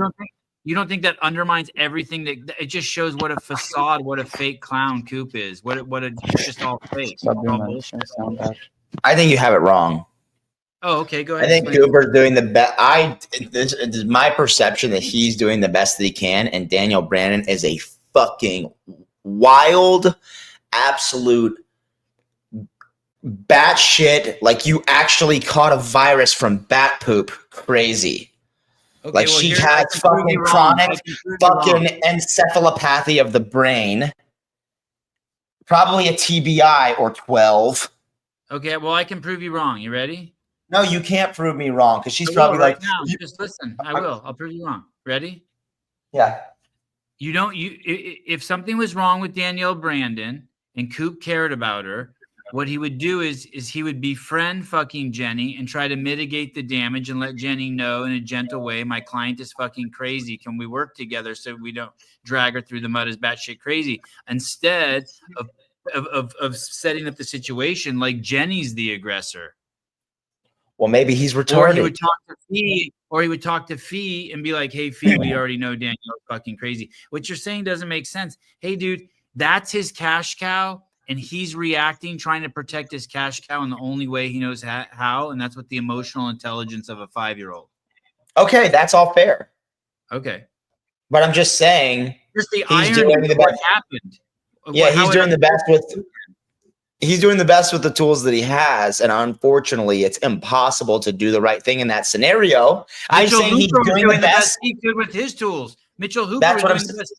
You don't think that undermines everything? That it just shows what a facade, what a fake clown Coop is. It's just all fake. I think you have it wrong. Oh, okay. Go ahead. I think Cooper's doing the best. This is my perception that he's doing the best that he can, and Danielle Brandon is a fucking wild, absolute batshit. Like you actually caught a virus from bat poop. Crazy. Okay, like she has fucking chronic fucking encephalopathy of the brain. Probably a TBI or 12. Okay, well, I can prove you wrong. You ready? No, you can't prove me wrong because she's probably right like, now. Just listen. I will. I'll prove you wrong. Ready? Yeah. If something was wrong with Danielle Brandon and Coop cared about her, what he would do is he would befriend fucking Jenny and try to mitigate the damage and let Jenny know in a gentle way, my client is fucking crazy. Can we work together so we don't drag her through the mud as batshit crazy? Instead of setting up the situation like Jenny's the aggressor. Well, maybe he's retarded. Or he would talk to Fee and be like, hey, Fee, we already know Danielle's fucking crazy. What you're saying doesn't make sense. Hey, dude, that's his cash cow. And he's reacting, trying to protect his cash cow in the only way he knows how. And that's with the emotional intelligence of a 5-year-old. Okay, that's all fair. Okay. But I'm just saying he's doing the best. Happened. Yeah, he's doing the best with the tools that he has. And unfortunately, it's impossible to do the right thing in that scenario. I'm saying he's doing the best he could with his tools. Mitchell Hooper was doing the best.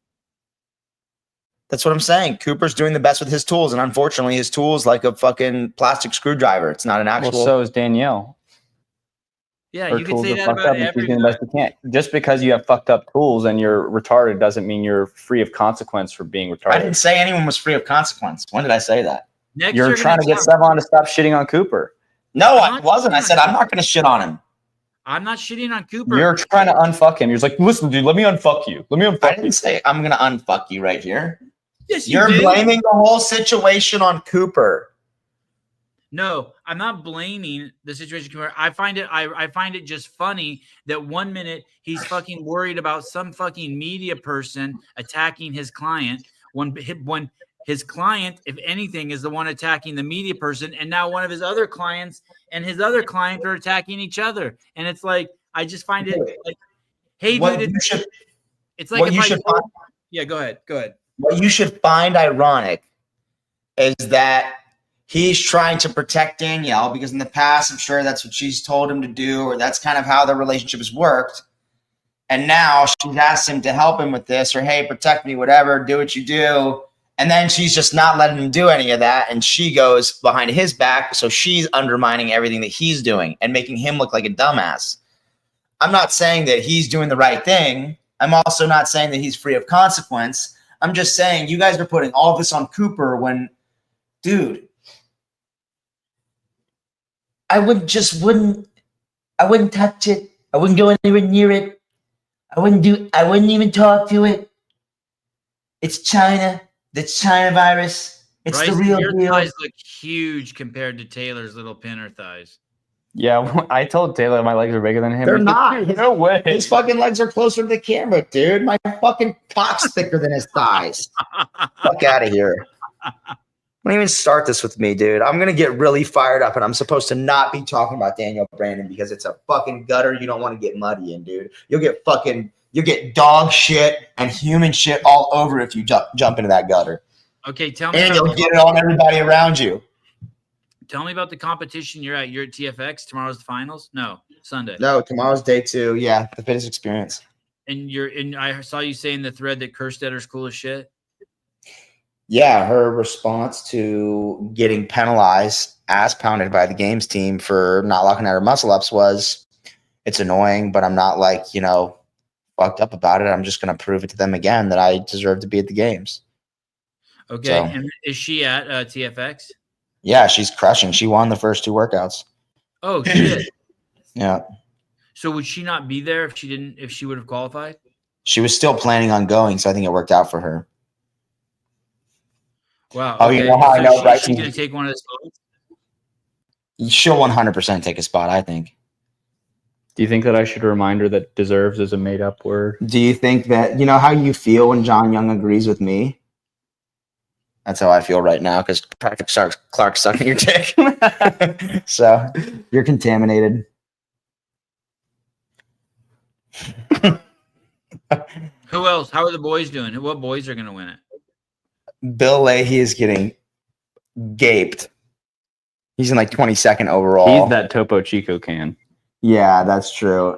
That's what I'm saying. Cooper's doing the best with his tools, and unfortunately, his tool's like a fucking plastic screwdriver. It's not an actual. Well, so is Danielle. Yeah, her you can say that about everybody. She's doing the best she can. Just because you have fucked up tools and you're retarded doesn't mean you're free of consequence for being retarded. I didn't say anyone was free of consequence. When did I say that? You're trying to get Sevan to stop shitting on Cooper. No, I wasn't. I said I'm not going to shit on him. I'm not shitting on Cooper. You're trying to unfuck him. You're just like, listen, dude, let me unfuck you. Let me unfuck you. I didn't say I'm going to unfuck you right here. Yes, you're blaming the whole situation on Cooper. No, I'm not blaming the situation. I find it just funny that 1 minute he's fucking worried about some fucking media person attacking his client when his client, if anything, is the one attacking the media person, and now one of his other clients and his other client are attacking each other. And it's like, I just find it like, hey, dude, it's like yeah, go ahead. What you should find ironic is that he's trying to protect Danielle because in the past, I'm sure that's what she's told him to do, or that's kind of how the relationship has worked. And now she's asked him to help him with this, or hey, protect me, whatever, do what you do. And then she's just not letting him do any of that. And she goes behind his back. So she's undermining everything that he's doing and making him look like a dumbass. I'm not saying that he's doing the right thing. I'm also not saying that he's free of consequence. I'm just saying you guys are putting all this on Cooper when, dude, I wouldn't touch it. I wouldn't go anywhere near it. I wouldn't even talk to it. It's China. The China virus. It's the real deal. Your thighs look huge compared to Taylor's little pinner thighs. Yeah, I told Taylor my legs are bigger than him. They're not. No way. His fucking legs are closer to the camera, dude. My fucking cock's thicker than his thighs. Fuck out of here. Don't even start this with me, dude. I'm going to get really fired up, and I'm supposed to not be talking about Danielle Brandon because it's a fucking gutter you don't want to get muddy in, dude. You'll get dog shit and human shit all over if you jump into that gutter. Okay, tell me. And you'll get it on everybody around you. Tell me about the competition you're at. You're at TFX. Tomorrow's the finals? No, Sunday. No, tomorrow's day 2. Yeah, the fitness experience. And I saw you say in the thread that Kerstetter's cool as shit. Yeah, her response to getting penalized, ass pounded by the games team for not locking out her muscle ups was, it's annoying, but I'm not like, fucked up about it. I'm just going to prove it to them again that I deserve to be at the games. Okay. So, and is she at TFX? yeah, she's crushing. She won the first 2 workouts. Oh shit. Yeah. So would she not be there if she would have qualified? She was still planning on going, so I think it worked out for her. Wow. Oh, Okay. you know how I know she's Bryson? going to take one of the spots? She'll 100% take a spot, I think. Do you think that I should remind her that deserves is a made up word? Do you think that, how you feel when John Young agrees with me? That's how I feel right now because Patrick Clark's sucking your dick. So you're contaminated. Who else? How are the boys doing? What boys are going to win it? Bill Leahy is getting gaped. He's in like 22nd overall. He's that Topo Chico can. Yeah, that's true.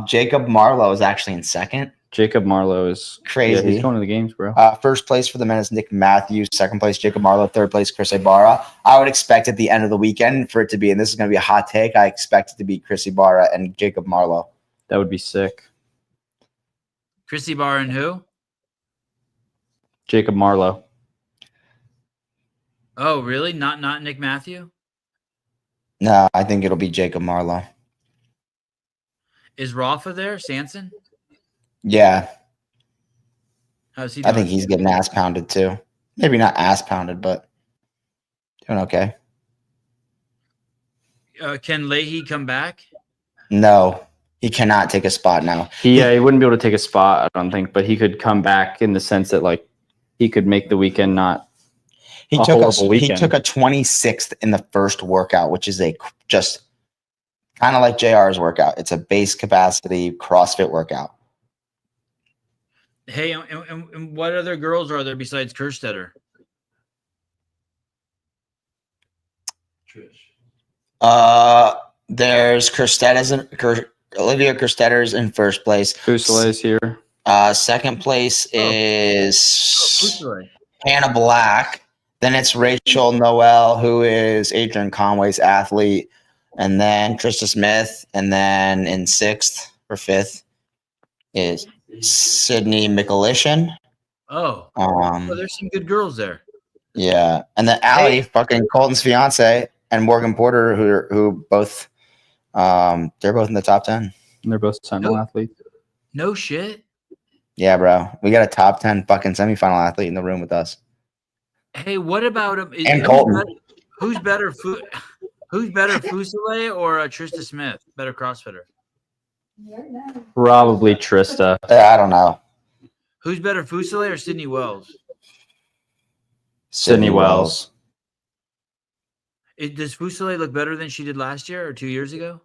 Jacob Marlowe is actually in 2nd. Jacob Marlowe is Crazy. Yeah, he's going to the games, bro. First place for the men is Nick Matthews. 2nd place, Jacob Marlowe. 3rd place, Chris Ibarra. I would expect at the end of the weekend for it to be, and this is going to be a hot take, I expect it to be Chris Ibarra and Jacob Marlowe. That would be sick. Chrissy Barr and who? Jacob Marlowe. Oh, really? Not Nick Matthew? No, I think it'll be Jacob Marlowe. Is Rafa there? Sanson? Yeah, How's he I doing? think he's getting ass pounded too. Maybe not ass pounded, but doing okay. Can Leahy come back? No, he cannot take a spot now. He wouldn't be able to take a spot, I don't think, but he could come back in the sense that like he could make the weekend not He a took horrible he weekend. took a 26th in the first workout, which is just kind of like JR's workout. It's a base capacity CrossFit workout. Hey, and what other girls are there besides Kerstetter? There's Olivia Kerstetter's in first place. Fuselier is here. Second place is Fuselier. Hannah Black. Then it's Rachel Noel, who is Adrian Conway's athlete. And then Krista Smith. And then in 6th or 5th is Sydney McAlishan. Oh, there's some good girls there. Yeah. And then Allie, fucking Colton's fiance, and Morgan Porter, who both they're both in the top 10. And they're both Sentinel athletes. No shit. Yeah, bro. We got a top 10 fucking semifinal athlete in the room with us. Hey, what about him? And Colton. Who's better, Fuselier or Trista Smith? Better CrossFitter. Probably Trista. I don't know. Who's better, Fuselier or Sydney Wells? Sydney Wells. Does Fuselier look better than she did last year or 2 years ago?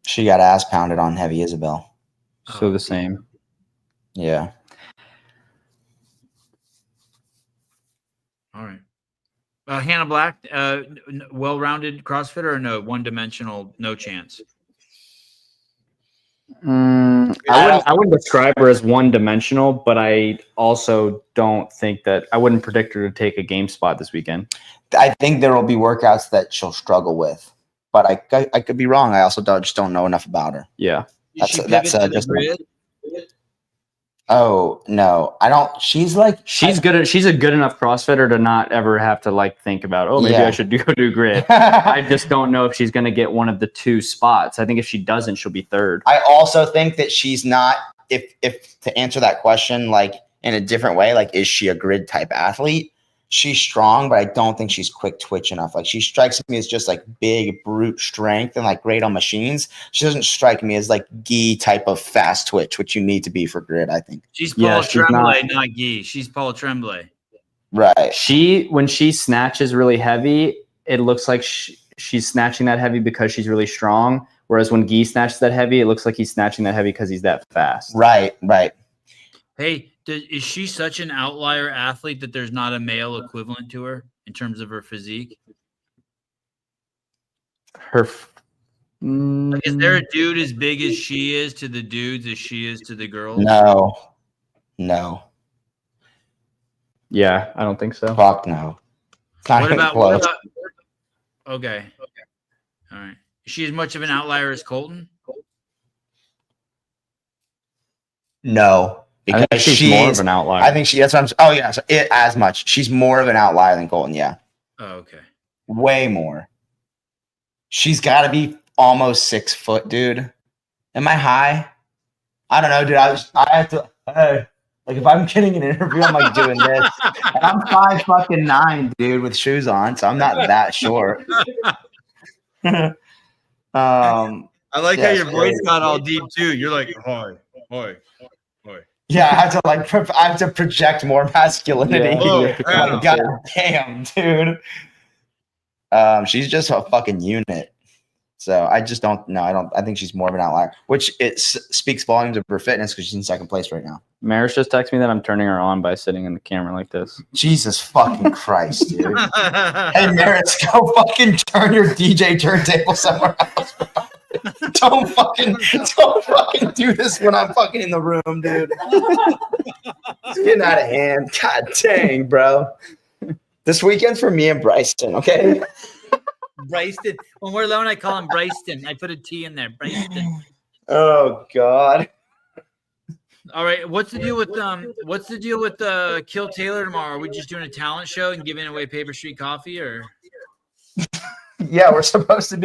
She got ass pounded on Heavy Isabel. So the same. Yeah. All right. Hannah Black, well-rounded CrossFitter or no? One-dimensional, no chance. I wouldn't describe her as one-dimensional, but I also don't think that I wouldn't predict her to take a game spot this weekend. I think there will be workouts that she'll struggle with, but I could be wrong. I also just don't know enough about her. Yeah. That's to just the grid? Oh no, I don't. She's She's a good enough CrossFitter to not ever have to like think about, oh, maybe Yeah. I should go do grid. I just don't know if she's going to get one of the 2 spots. I think if she doesn't, she'll be 3rd. I also think that she's not. If to answer that question like in a different way, like is she a grid type athlete? She's strong, but I don't think she's quick twitch enough. Like she strikes me as just like big brute strength and like great on machines. She doesn't strike me as like gi type of fast twitch, which you need to be for grid, I think. She's Paula she's Tremblay, not Guy. She's Paula Tremblay. Right. When she snatches really heavy, it looks like she's snatching that heavy because she's really strong. Whereas when Guy snatches that heavy, it looks like he's snatching that heavy because he's that fast. Right. Hey, is she such an outlier athlete that there's not a male equivalent to her in terms of her physique? Like, is there a dude as big as she is to the dudes as she is to the girls? No. Yeah, I don't think so. Fuck no. It's not What even about close. Okay. All right. Is she as much of an outlier as Colton? No, I think because she's more of an outlier. I think that's what I'm. Oh yeah, so as much. She's more of an outlier than Colton. Yeah, Oh, okay. way more. She's got to be almost 6 foot, dude. Am I high? I don't know, dude. I have to. Like if I'm getting an interview, I'm like doing this, and I'm 5'9", dude, with shoes on, so I'm not that short. I like Yeah, how your it's voice crazy. got all deep too. You're like, "Hi, hi, hi." Yeah, I have to I have to project more masculinity. Yeah. Oh, Like, yeah. God damn, dude. She's just a fucking unit. So I just don't know. I think she's more of an outlier, which speaks volumes of her fitness because she's in second place right now. Maris just texted me that I'm turning her on by sitting in the camera like this. Jesus fucking Christ, dude. Hey, Maris, go fucking turn your DJ turntable somewhere else, bro. Don't fucking do this when I'm fucking in the room, dude. It's getting out of hand. God dang, bro. This weekend's for me and Bryson, okay? Bryston. When we're alone, I call him Bryston. I put a T in there. Bryston. Oh God. All right. What's the deal with Kill Taylor tomorrow? Are we just doing a talent show and giving away Paper Street Coffee, or? Yeah, it's supposed to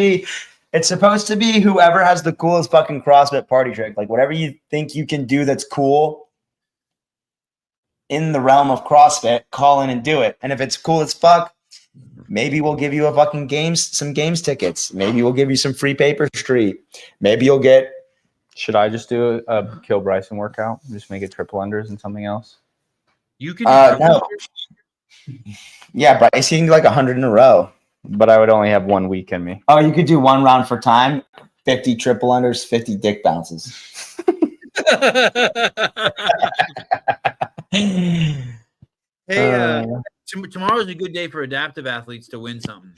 be whoever has the coolest fucking CrossFit party trick. Like whatever you think you can do that's cool in the realm of CrossFit, call in and do it. And if it's cool as fuck, maybe we'll give you a fucking some games tickets. Maybe we'll give you some free Paper Street. Maybe you'll get. Should I just do a Kill Bryson workout? Just make it triple unders and something else? You can. No. Yeah, Bryce, you can do like 100 in a row. But I would only have 1 week in me. Oh, you could do one round for time, 50 triple unders, 50 dick bounces. Hey, tomorrow's a good day for adaptive athletes to win something.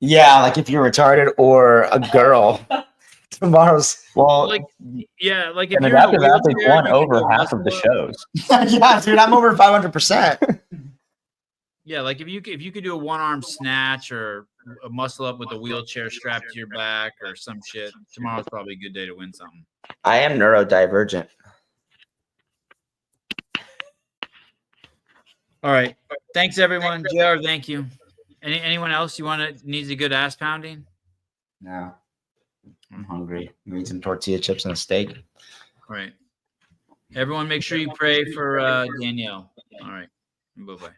Yeah, like if you're retarded or a girl. Tomorrow's Like if And you're in a adaptive athletes wheelchair, won you can over go half of the muscle up. shows. yeah, dude, I'm over 500%. Yeah, like if you could do a one-arm snatch or a muscle up with a wheelchair strapped to your back or some shit, tomorrow's probably a good day to win something. I am neurodivergent. All right. Thanks everyone. JR, thank you. Anyone else needs a good ass pounding? No, I'm hungry. We need some tortilla chips and a steak. All right. Everyone make sure you pray for Danielle. All right. Bye-bye.